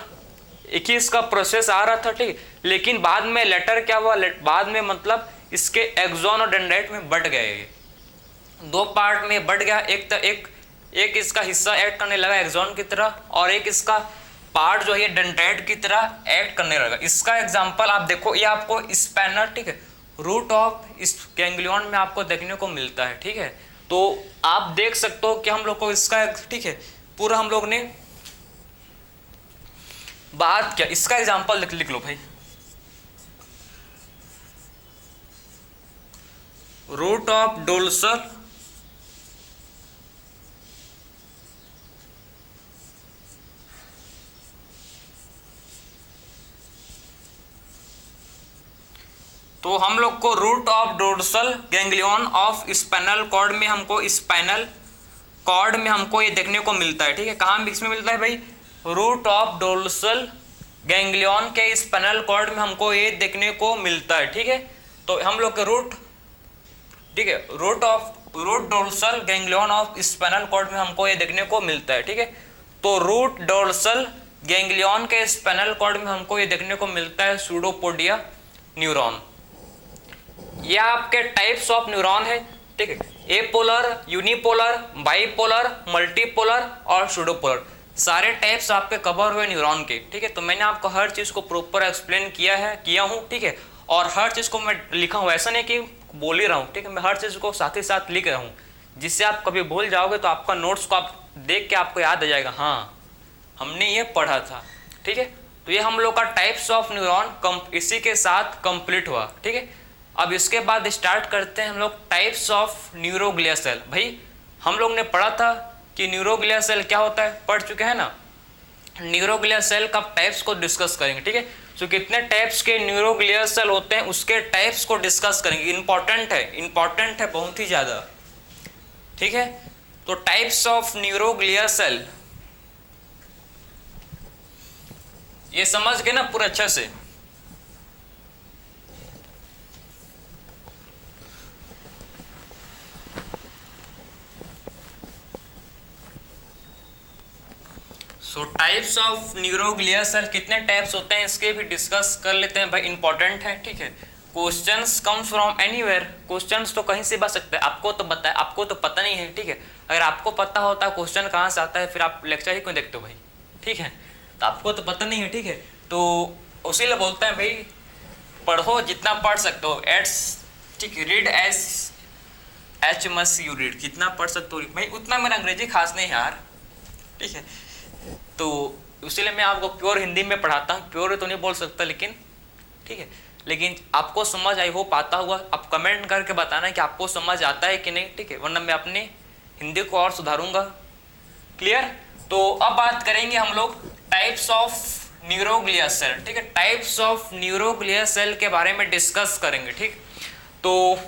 एक ही इसका प्रोसेस आ रहा था। ठीक, लेकिन बाद में लेटर क्या हुआ, बाद में मतलब इसके एक्सॉन और डेंड्राइट में बढ़ गए, दो पार्ट में बढ़ गया। एक इसका हिस्सा ऐड करने लगा एक्सॉन की तरह, और एक इसका पार्ट जो है डेंड्राइट की तरह ऐड करने लगा। इसका एग्जांपल आप देखो, ये आपको स्पैनर, ठीक है, रूट ऑफ इस गैंग्लियन में आपको देखने को मिलता है। ठीक है, तो आप देख सकते हो कि हम लोग को इसका, ठीक है, पूरा हम लोग ने बात क्या, इसका एग्जांपल लिख लो भाई, रूट ऑफ डोर्सल तो हम लोग को root of dorsal ganglion of spinal cord में हमको स्पाइनल कॉर्ड में हमको ये देखने को मिलता है। ठीक है, कहाँ इसमें मिलता है भाई, रूट ऑफ डोर्सल गैंग्लियन के स्पाइनल कॉर्ड में हमको ये देखने को मिलता है। ठीक है, तो हम लोग के रूट, ठीक है, root dorsal ganglion of spinal cord में हमको ये देखने को मिलता है। ठीक है, तो रूट डोर्सल गैंग्लियन के स्पाइनल कॉर्ड में हमको ये देखने को मिलता है सूडोपोडिया न्यूरॉन। ये आपके टाइप्स ऑफ न्यूरॉन है। ठीक है, एपोलर, यूनिपोलर, बाइपोलर, मल्टीपोलर और सूडोपोलर, सारे टाइप्स आपके कवर हुए न्यूरॉन के। ठीक है, तो मैंने आपको हर चीज को प्रॉपर एक्सप्लेन किया हूँ। ठीक है, और हर चीज को मैं लिखा हूँ, ऐसा नहीं कि बोल ही रहा हूँ। ठीक है, मैं हर चीज को साथ ही साथ लिख रहा हूँ, जिससे आप कभी भूल जाओगे तो आपका नोट्स को आप देख के आपको याद आ जाएगा, हाँ हमने ये पढ़ा था। ठीक है, तो ये हम लोग का टाइप्स ऑफ न्यूरॉन इसी के साथ कंप्लीट हुआ। ठीक है, अब इसके बाद स्टार्ट करते हैं हम लोग टाइप्स ऑफ न्यूरोग्लिया सेल। भाई हम लोग ने पढ़ा था कि न्यूरोग्लिया सेल क्या होता है, पढ़ चुके हैं ना। न्यूरोग्लिया सेल का टाइप्स को डिस्कस करेंगे। ठीक है, तो कितने टाइप्स के न्यूरोग्लिया सेल होते हैं उसके टाइप्स को डिस्कस करेंगे। इंपॉर्टेंट है बहुत ही ज़्यादा। ठीक है, तो टाइप्स ऑफ न्यूरोग्लिया सेल ये समझ गए ना पूरा अच्छे से। So types of neuroglia cell कितने टाइप्स होते हैं इसके भी डिस्कस कर लेते हैं भाई, इंपॉर्टेंट है। ठीक है, questions comes from anywhere, questions तो कहीं से बच सकते हैं। आपको तो पता नहीं है। ठीक है, अगर आपको पता होता है क्वेश्चन कहाँ से आता है फिर आप लेक्चर ही क्यों देखते हो भाई। ठीक है, तो आपको तो पता नहीं है। ठीक है, तो उसीलिए बोलते हैं भाई पढ़ो जितना पढ़ सकते हो, ठीक, read H much you read, जितना पढ़ सकते हो भाई उतना। मेरा अंग्रेजी खास नहीं है यार। ठीक है, तो इसीलिए मैं आपको प्योर हिंदी में पढ़ाता हूँ। प्योर तो नहीं बोल सकता लेकिन, ठीक है, लेकिन आपको समझ आई हो पाता हुआ। आप कमेंट करके बताना कि आपको समझ आता है कि नहीं। ठीक है, वरना मैं अपने हिंदी को और सुधारूंगा। क्लियर, तो अब बात करेंगे हम लोग टाइप्स ऑफ न्यूरोग्लिया सेल। ठीक है, टाइप्स ऑफ न्यूरोग्लिया सेल के बारे में डिस्कस करेंगे। ठीक, तो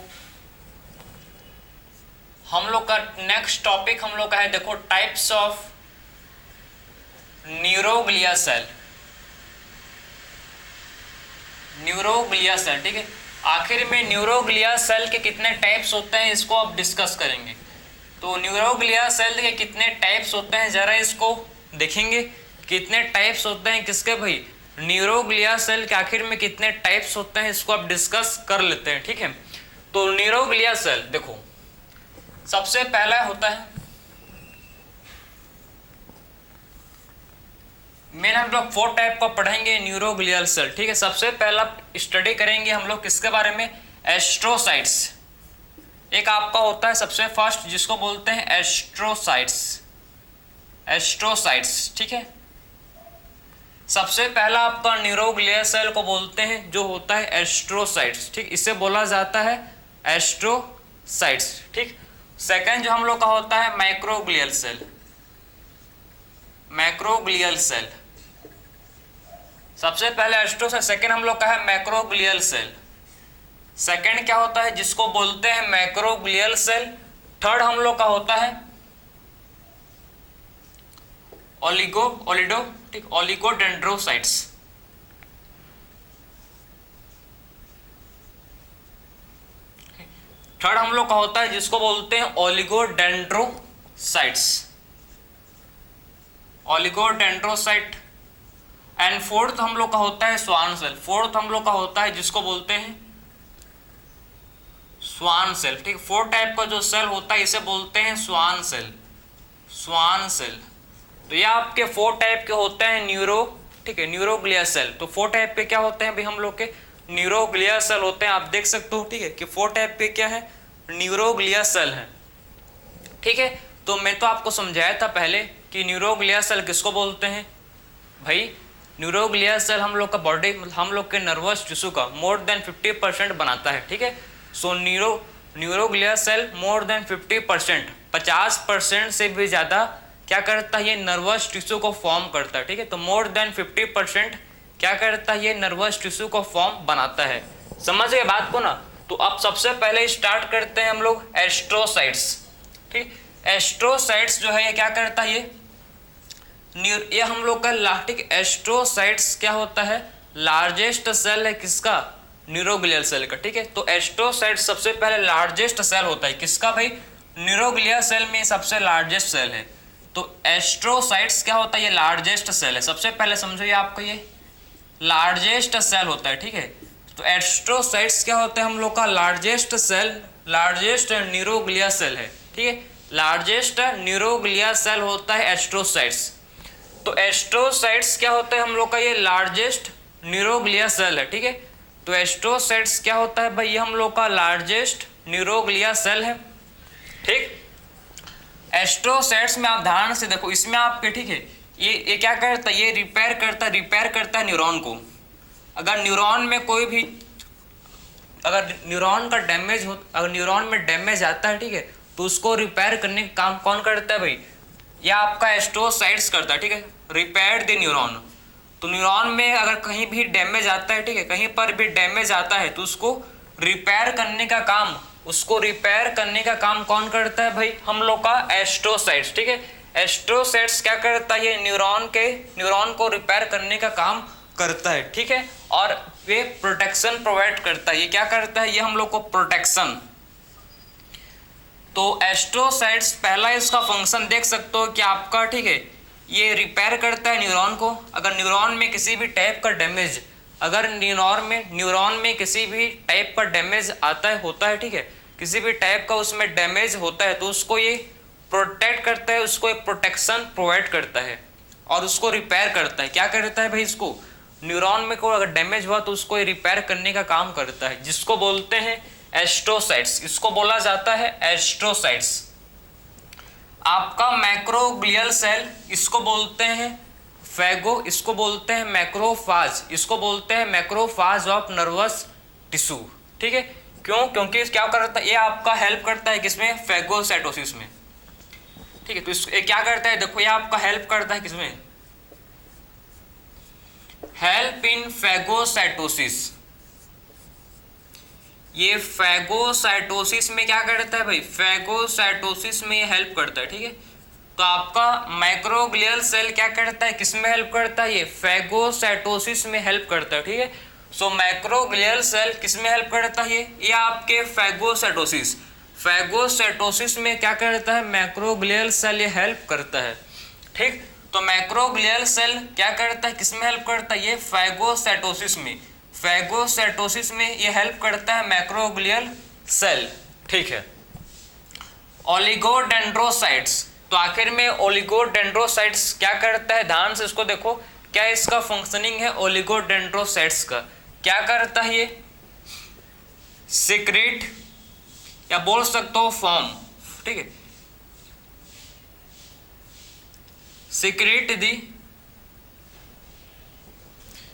हम लोग का नेक्स्ट टॉपिक हम लोग का है, देखो, types of neuroglia cell. Neuroglia cell, ठीक है, आखिर में न्यूरोग्लिया सेल के कितने टाइप्स होते हैं इसको अब डिस्कस करेंगे। तो न्यूरोग्लिया सेल के कितने टाइप्स होते हैं जरा इसको देखेंगे। कितने टाइप्स होते हैं किसके भाई, न्यूरोग्लिया सेल के आखिर में कितने टाइप्स होते हैं इसको आप डिस्कस कर लेते हैं, ठीक है। तो न्यूरोग्लिया सेल देखो, सबसे पहला होता है मेन, हम लोग 4 टाइप का पढ़ेंगे न्यूरोग्लियल सेल, ठीक है। सबसे पहला स्टडी करेंगे हम लोग किसके बारे में, एस्ट्रोसाइट्स। एक आपका होता है सबसे फर्स्ट जिसको बोलते हैं एस्ट्रोसाइट्स, एस्ट्रोसाइट्स, ठीक है। सबसे पहला आपका न्यूरोग्लियल सेल को बोलते हैं जो होता है एस्ट्रोसाइट्स, ठीक, इसे बोला जाता है एस्ट्रोसाइट्स, ठीक। सेकंड जो हम लोग का होता है मैक्रोग्लियल सेल, मैक्रोग्लियल सेल। सबसे पहले एस्ट्रोसाइट, सेकंड हम लोग का है मैक्रोग्लियल सेल। सेकंड क्या होता है जिसको बोलते हैं मैक्रोग्लियल सेल। थर्ड हम लोग का होता है ओलिगोडेंड्रोसाइट्स। थर्ड हम लोग का होता है जिसको बोलते हैं ओलिगोडेंड्रोसाइट्स, ओलिगोडेंड्रोसाइट। एंड फोर्थ हम लोग का होता है स्वान सेल। फोर्थ हम लोग का होता है जिसको बोलते हैं स्वान सेल, ठीक। 4 टाइप का जो सेल होता है इसे बोलते हैं स्वान सेल, स्वान सेल। तो ये आपके 4 टाइप के होते हैं न्यूरो, ठीक है, न्यूरोग्लिया सेल। तो 4 टाइप के क्या होते हैं भाई हम लोग के न्यूरोग्लिया सेल होते हैं, आप देख सकते हो, ठीक है, कि 4 टाइप के क्या है न्यूरोग्लिया सेल है, ठीक है। तो मैं तो आपको समझाया था पहले कि न्यूरोग्लिया सेल किसको बोलते हैं भाई। न्यूरोग्लिया सेल हम लोग का बॉडी, हम लोग के नर्वस टिश्यू का मोर देन 50% बनाता है, ठीक है। सो न्यूरोग्लिया सेल मोर देन 50%, 50% से भी ज़्यादा क्या करता है ये नर्वस टिश्यू को फॉर्म करता है, ठीक है। तो मोर देन 50% क्या करता है ये नर्वस टिश्यू को फॉर्म बनाता है। समझ गए बात को ना। तो अब सबसे पहले स्टार्ट करते हैं हम लोग एस्ट्रोसाइट्स, ठीक। एस्ट्रोसाइट्स जो है ये क्या करता है ये हम लोग का लास्टिक एस्ट्रोसाइट्स क्या होता है, लार्जेस्ट सेल है किसका, न्यूरोग्लियल सेल का, ठीक है। तो एस्ट्रोसाइट सबसे पहले लार्जेस्ट सेल होता है किसका भाई, न्यूरोग्लियल सेल में सबसे लार्जेस्ट सेल है। तो एस्ट्रोसाइट्स क्या होता है, ये लार्जेस्ट सेल है। सबसे पहले समझो ये आपको ये लार्जेस्ट सेल होता है, ठीक है। तो एस्ट्रोसाइट्स क्या होता है हम लोग का largest cell, largest neuroglia cell है, ठीक है। लार्जेस्ट न्यूरोग्लिया सेल होता है एस्ट्रोसाइट्स। तो एस्ट्रोसाइट्स क्या होता है हम लोग का ये लार्जेस्ट न्यूरोग्लिया सेल है, ठीक है। तो एस्ट्रोसाइट्स क्या होता है भाई, ये हम लोग का लार्जेस्ट न्यूरोग्लिया सेल है, ठीक। एस्ट्रोसाइट्स में आप ध्यान से देखो, इसमें आपके, ठीक है, ये क्या करता है, ये रिपेयर करता है न्यूरॉन को। अगर न्यूरॉन में कोई भी, अगर न्यूरॉन का डैमेज हो, अगर न्यूरॉन में डैमेज आता है, ठीक है, तो उसको रिपेयर करने का काम कौन करता है भाई, या आपका एस्ट्रोसाइट्स करता है, ठीक है, रिपेयर द न्यूरॉन। तो न्यूरॉन में अगर कहीं भी डैमेज आता है, ठीक है, कहीं पर भी डैमेज आता है तो उसको रिपेयर करने का काम, उसको रिपेयर करने का काम कौन करता है भाई, हम लोग का एस्ट्रोसाइट्स, ठीक है। एस्ट्रोसाइट्स क्या करता है, ये न्यूरॉन को रिपेयर करने का काम करता है, ठीक है। और ये प्रोटेक्शन प्रोवाइड करता है, ये क्या करता है, ये हम लोग को प्रोटेक्शन। तो एस्ट्रोसाइट्स पहला इसका फंक्शन देख सकते हो कि आपका, ठीक है, ये रिपेयर करता है न्यूरॉन को। अगर न्यूरॉन में किसी भी टाइप का डैमेज, अगर न्यूरॉन में किसी भी टाइप का डैमेज आता है, होता है, ठीक है, किसी भी टाइप का उसमें डैमेज होता है तो उसको ये प्रोटेक्ट करता है, उसको एक प्रोटेक्शन प्रोवाइड करता है और उसको रिपेयर करता है। क्या करता है भाई, इसको न्यूरॉन में कोई अगर डैमेज हुआ तो उसको ये रिपेयर करने का काम करता है, जिसको बोलते हैं एस्ट्रोसाइट्स। इसको बोला जाता है एस्ट्रोसाइट्स। आपका मैक्रोग्लियल सेल, इसको बोलते हैं फैगो, इसको बोलते हैं मैक्रोफाज, इसको बोलते हैं मैक्रोफाज ऑफ नर्वस टिश्यू, ठीक है। क्यों, क्योंकि क्या करता है, ये आपका हेल्प करता है किसमें, फैगोसाइटोसिस में, ठीक है। तो ये क्या करता है, देखो ये आपका हेल्प करता है किसमें, हेल्प इन फैगोसाइटोसिस। ये फैगोसाइटोसिस में क्या करता है भाई, फैगोसाइटोसिस में ये हेल्प करता है, ठीक है। तो आपका मैक्रोग्लियल सेल क्या करता है, किसमें हेल्प करता है, ये फैगोसाइटोसिस में हेल्प करता है, ठीक है। सो मैक्रोग्लियल सेल किसमें हेल्प करता है, ये आपके फैगोसाइटोसिस, फैगोसाइटोसिस में क्या करता है, मैक्रोग्लियल सेल ये हेल्प करता है, ठीक। तो मैक्रोग्लियल सेल क्या करता है, किसमें हेल्प करता है, ये फैगोसाइटोसिस में, फैगोसाइटोसिस में ये हेल्प करता है मैक्रोग्लियल सेल। ठीक है। ओलिगोडेंड्रोसाइट्स, तो आखिर में ओलिगोडेंड्रोसाइट्स क्या करता है, ध्यान से इसको देखो, क्या इसका फंक्शनिंग है ओलिगोडेंड्रोसाइट्स का, क्या करता है ये, सिक्रेट या बोल सकते हो फॉर्म, ठीक है,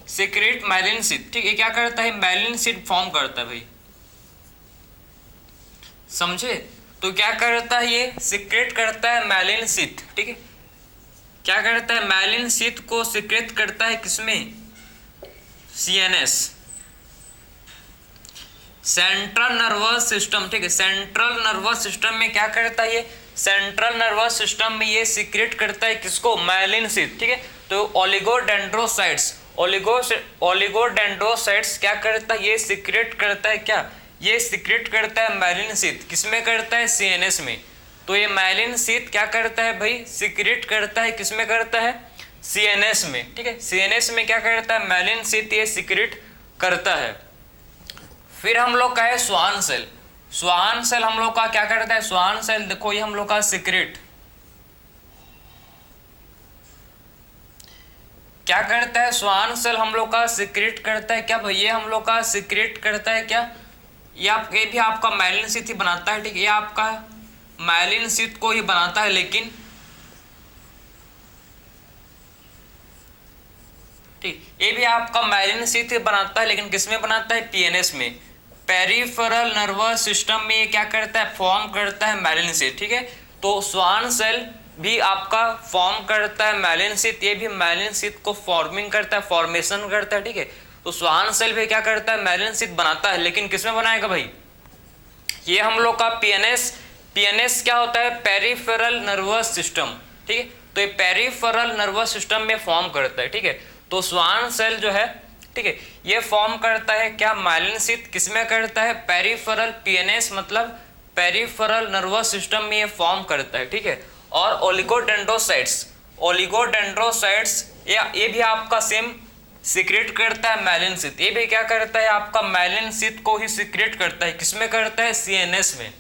सिक्रेट माइलिन शीथ, ठीक है, क्या करता है, माइलिन शीथ फॉर्म करता है भाई, समझे। तो क्या करता है ये, सिक्रेट करता है माइलिन शीथ, ठीक है, क्या करता है, माइलिन शीथ को सिक्रेट करता है किसमें, सीएनएस, सेंट्रल नर्वस सिस्टम, ठीक है, सेंट्रल नर्वस सिस्टम में क्या करता है ये, सेंट्रल नर्वस सिस्टम में ये सिक्रेट करता है किसको, माइलिन शीथ, ठीक है। तो ओलिगोडेंड्रोसाइट्स, ओलिगोडेंड्रोसाइट्स क्या करता है, ये सिक्रेट करता है क्या, ये सिक्रेट करता है माइलिन शीथ, किसमें करता है, सीएनएस में। तो ये माइलिन शीथ क्या करता है भाई, सिक्रेट करता है किसमें करता है, सीएनएस में, ठीक है, सीएनएस में क्या करता है, माइलिन शीथ ये सिक्रेट करता है। फिर हम लोग का है स्वान सेल, स्वान सेल हम लोग का क्या करता है, स्वान सेल देखो ये हम लोग का सिक्रेट क्या करता है, स्वान सेल हम लोग का सिक्रेट करता है क्या भाई, ये हम लोग का सिक्रेट करता है क्या, ये भी आपका माइलिन शीथ ही बनाता है, ठीक है, ये आपका माइलिन शीथ को ही बनाता है, लेकिन ठीक ये भी आपका माइलिन शीथ बनाता है, लेकिन किसमें बनाता है, पीएनएस में, पेरिफेरल नर्वस सिस्टम में ये क्या करता है, फॉर्म करता है माइलिन शीथ, ठीक है। तो स्वान सेल भी आपका फॉर्म करता है माइलिन शीथ, ये भी माइलिन शीथ को फॉर्मिंग करता है, फॉर्मेशन करता है, ठीक है। तो स्वान सेल भी क्या करता है, माइलिन शीथ बनाता है, लेकिन किसमें बनाएगा भाई, ये हम लोग का पीएनएस, पीएनएस क्या होता है, पेरिफेरल नर्वस सिस्टम, ठीक है। तो ये पेरिफेरल नर्वस सिस्टम में फॉर्म करता है, ठीक है। तो स्वान सेल जो है, ठीक है, ये फॉर्म करता है क्या, माइलिन शीथ किसमें करता है, पेरिफेरल, पीएनएस मतलब पेरिफेरल नर्वस सिस्टम में ये फॉर्म करता है, ठीक है। और ओलिगोडेंड्रोसाइट्स, ओलिगोडेंड्रोसाइट्स ये भी आपका सेम सिक्रेट करता है माइलिन शीथ, ये भी क्या करता है, आपका माइलिन शीथ को ही सिक्रेट करता है, किसमें करता है, सीएनएस में।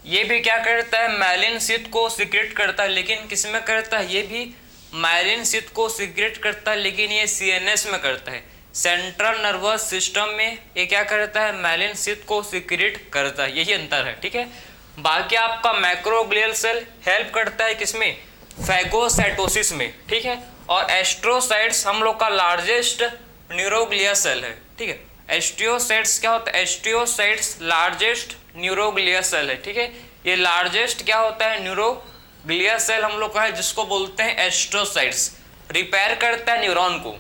ये भी क्या करता है, माइलिन शीथ को सिक्रेट करता है, लेकिन किसमें करता है, ये भी माइलिन शीथ को सिक्रेट करता है, लेकिन ये सीएनएस में करता है, सेंट्रल नर्वस सिस्टम में ये क्या करता है, माइलिन शीथ को सिक्रेट करता है, यही अंतर है, ठीक है। बाकी आपका मैक्रोग्लियल सेल हेल्प करता है किसमें, फैगोसाइटोसिस में, ठीक है। और एस्ट्रोसाइट्स हम लोग का लार्जेस्ट न्यूरोग्लिया सेल है, ठीक है। एस्ट्रोसाइट्स क्या होता है, एस्ट्रोसाइट्स लार्जेस्ट न्यूरोग्लिया सेल है, ठीक है। ये लार्जेस्ट क्या होता है, न्यूरोग्लिया सेल हम लोग का है, जिसको बोलते हैं एस्ट्रोसाइट्स, रिपेयर करता है न्यूरॉन को,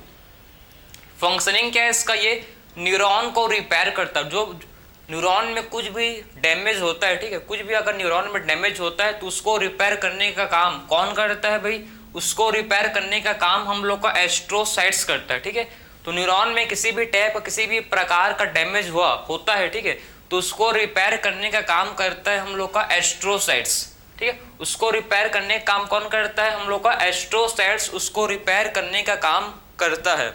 फंक्शनिंग क्या है इसका, ये न्यूरॉन को रिपेयर करता है, जो न्यूरॉन में कुछ भी डैमेज होता है, ठीक है, कुछ भी अगर न्यूरॉन में डैमेज होता है तो उसको रिपेयर करने का काम कौन करता है भाई, उसको रिपेयर करने का काम हम लोग का एस्ट्रोसाइट्स करता है, ठीक है। तो न्यूरॉन में किसी भी टाइप किसी भी प्रकार का डैमेज होता है, ठीक है, तो उसको रिपेयर करने का काम करता है हम लोग का एस्ट्रोसाइट्स, ठीक है। उसको रिपेयर करने का काम कौन करता है, हम लोग का एस्ट्रोसाइट्स उसको रिपेयर करने का काम करता है।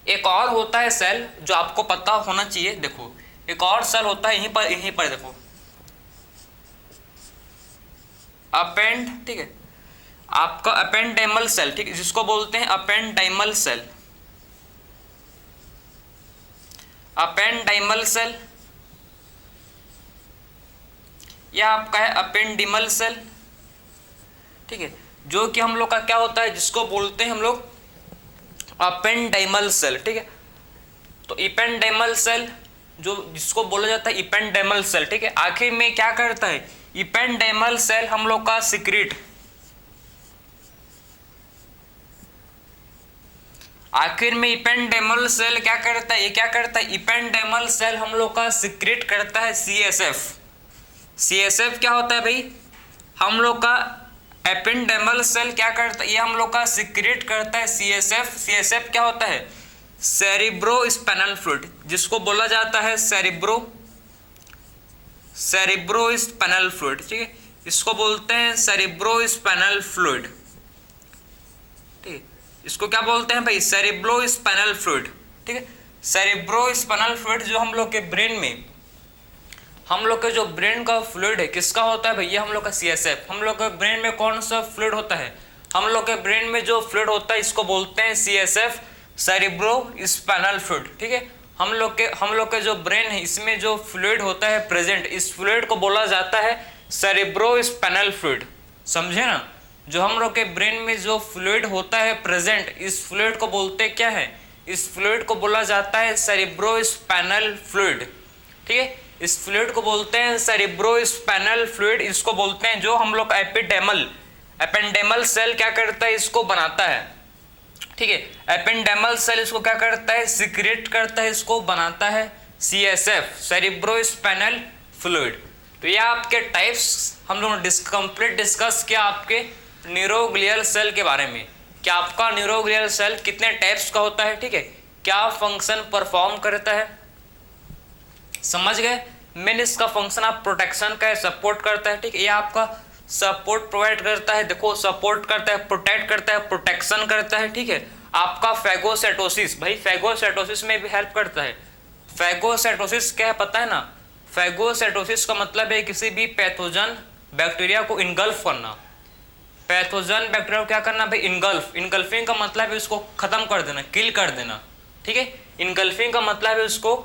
एक और होता है सेल जो आपको पता होना चाहिए, देखो एक और सेल होता है यहीं पर देखो, अपेंड, ठीक है, आपका अपेंडाइमल सेल, ठीक है, जिसको बोलते हैं अपेंडाइमल सेल, अपेंडाइमल सेल, यह आपका है अपेंडिमल सेल, ठीक है, जो कि हम लोग का क्या होता है, जिसको बोलते हैं हम लोग अपेंडाइमल सेल, ठीक है। तो इपेंडाइमल सेल जो जिसको बोला जाता है इपेंडाइमल सेल, ठीक है, आखिर में क्या करता है, इपेंडाइमल सेल हम लोग का सिक्रेट, आखिर में इपेंडाइमल सेल क्या करता है, ये क्या करता है, इपेंडाइमल सेल हम लोग का सिक्रेट करता है सीएसएफ। सीएसएफ क्या होता है भाई, हम लोग का एपेंडाइमल सेल क्या करता है, ये हम लोग का सिक्रेट करता है सीएसएफ। सीएसएफ क्या होता है, सेरिब्रो स्पाइनल फ्लूइड, जिसको बोला जाता है सेरिब्रो स्पाइनल फ्लूइड, ठीक है। इसको बोलते हैं सेरिब्रोस्पाइनल फ्लूइड। ठीक है, इसको क्या बोलते हैं भाई? Cerebrospinal fluid. ठीक है, सेरिब्रोस्पाइनल फ्लूइड जो हम लोग के ब्रेन में, हम लोग के जो ब्रेन का फ्लूइड है किसका होता है भैया? हम लोग का सीएसएफ। हम लोग के ब्रेन में कौन सा फ्लूइड होता है? हम लोग के ब्रेन में जो फ्लूइड होता है इसको बोलते हैं सीएसएफ, सेरिब्रोस्पाइनल फ्लूइड। ठीक है, हम लोग के जो ब्रेन है इसमें जो फ्लूइड होता है प्रेजेंट, इस फ्लूइड को बोला जाता है सेरिब्रोस्पाइनल फ्लूइड। समझे ना? जो हम लोग के ब्रेन में जो फ्लूइड होता है प्रेजेंट, इस फ्लूइड को बोलते क्या है? इस फ्लूइड को बोला जाता है सेरिब्रोस्पाइनल फ्लूइड। ठीक है, इस फ्लूइड को बोलते हैं सेरिब्रोस्पाइनल फ्लूइड। इसको बोलते हैं जो हम लोग एपेंडेमल सेल क्या करता है? इसको बनाता है। ठीक है, एपेंडेमल सेल इसको क्या करता है? सिक्रेट करता है, इसको बनाता है सीएसएफ, सेरिब्रोस्पाइनल फ्लूइड। तो ये आपके टाइप्स हम लोग कंप्लीट डिस्कस किया आपके न्यूरोग्लियल सेल के बारे में, कि आपका न्यूरोग्लियल सेल कितने टाइप्स का होता है। ठीक है, क्या फंक्शन परफॉर्म करता है, समझ गए? मेन इसका फंक्शन आप प्रोटेक्शन का सपोर्ट करता है। ठीक है, ये आपका सपोर्ट प्रोवाइड करता है। देखो, सपोर्ट करता है, प्रोटेक्ट करता है, प्रोटेक्शन करता है। ठीक है, आपका फैगोसाइटोसिस, भाई फैगोसाइटोसिस में भी हेल्प करता है। फैगोसाइटोसिस क्या है पता है ना? फैगोसाइटोसिस का मतलब है किसी भी पैथोजन बैक्टीरिया को इनगल्फ करना। पैथोजन बैक्टीरिया को क्या करना भाई? इनगल्फिंग का मतलब है उसको खत्म कर देना, किल कर देना। ठीक है, इनगल्फिंग का मतलब है उसको,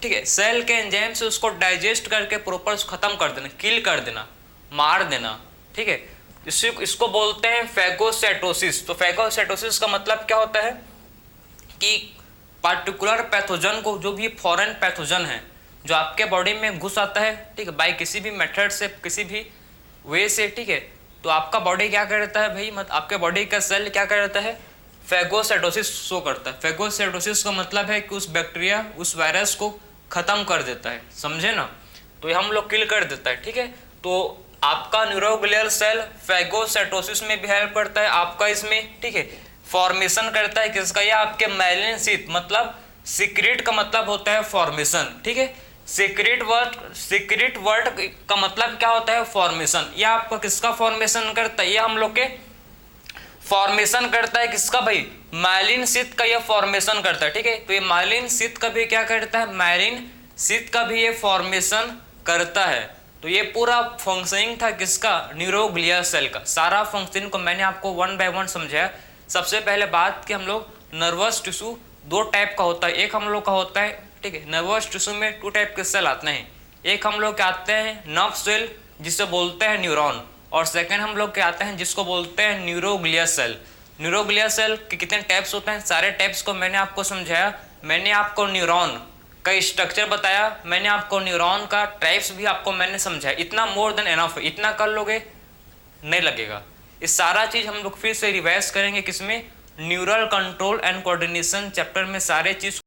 ठीक है, सेल के एंजाइम से उसको डाइजेस्ट करके प्रॉपर खत्म कर देना, किल कर देना, मार देना। ठीक है, इसको बोलते हैं फैगोसाइटोसिस। तो फैगोसाइटोसिस का मतलब क्या होता है कि पार्टिकुलर पैथोजन को, जो भी फॉरेन पैथोजन है जो आपके बॉडी में घुस आता है, ठीक है, बाय किसी भी मेथड से, किसी भी वे से, ठीक है, तो आपका बॉडी क्या करता है भाई? आपके बॉडी का सेल क्या करता है? फैगोसाइटोसिस शो करता है। फैगोसाइटोसिस का मतलब है कि उस बैक्टीरिया, उस वायरस को खत्म कर देता है। समझे ना? तो ये हम लोग किल कर देता है। ठीक है, तो आपका न्यूरोग्लियल सेल फैगोसाइटोसिस में भी हेल्प करता है आपका इसमें। ठीक है, फॉर्मेशन करता है किसका? ये आपके माइलिन शीथ, मतलब सीक्रेट का मतलब होता है फॉर्मेशन। ठीक है, सीक्रेट वर्ड का मतलब क्या होता है? फॉर्मेशन। ये आपका किसका फॉर्मेशन करता है? ये हम लोग के फॉर्मेशन करता है किसका भाई? माइलिन शीथ का ये फॉर्मेशन करता है। ठीक है, तो ये माइलिन शीथ का भी क्या करता है? माइलिन शीथ का भी ये फॉर्मेशन करता है। तो ये पूरा फंक्शनिंग था किसका? न्यूरोग्लियल सेल का। सारा फंक्शन को मैंने आपको वन बाय वन समझाया। सबसे पहले बात कि हम लोग नर्वस टिश्यू दो टाइप का होता है। एक हम लोग का होता है, ठीक है, नर्वस टिश्यू में टू टाइप के सेल आते हैं। एक हम लोग के आते हैं नर्व सेल, जिसे बोलते हैं न्यूरॉन, और सेकंड हम लोग के आते हैं जिसको बोलते हैं न्यूरोग्लियल सेल। न्यूरोग्लियल सेल के कितने टाइप्स होते हैं? सारे टाइप्स को मैंने आपको समझाया। मैंने आपको न्यूरॉन का स्ट्रक्चर बताया, मैंने आपको न्यूरॉन का टाइप्स भी आपको मैंने समझाया। इतना मोर देन एनफ है, इतना कर लोगे नहीं लगेगा। इस सारा चीज हम लोग फिर से रिवाइज करेंगे किसमें? Neural control and coordination chapter में सारे चीज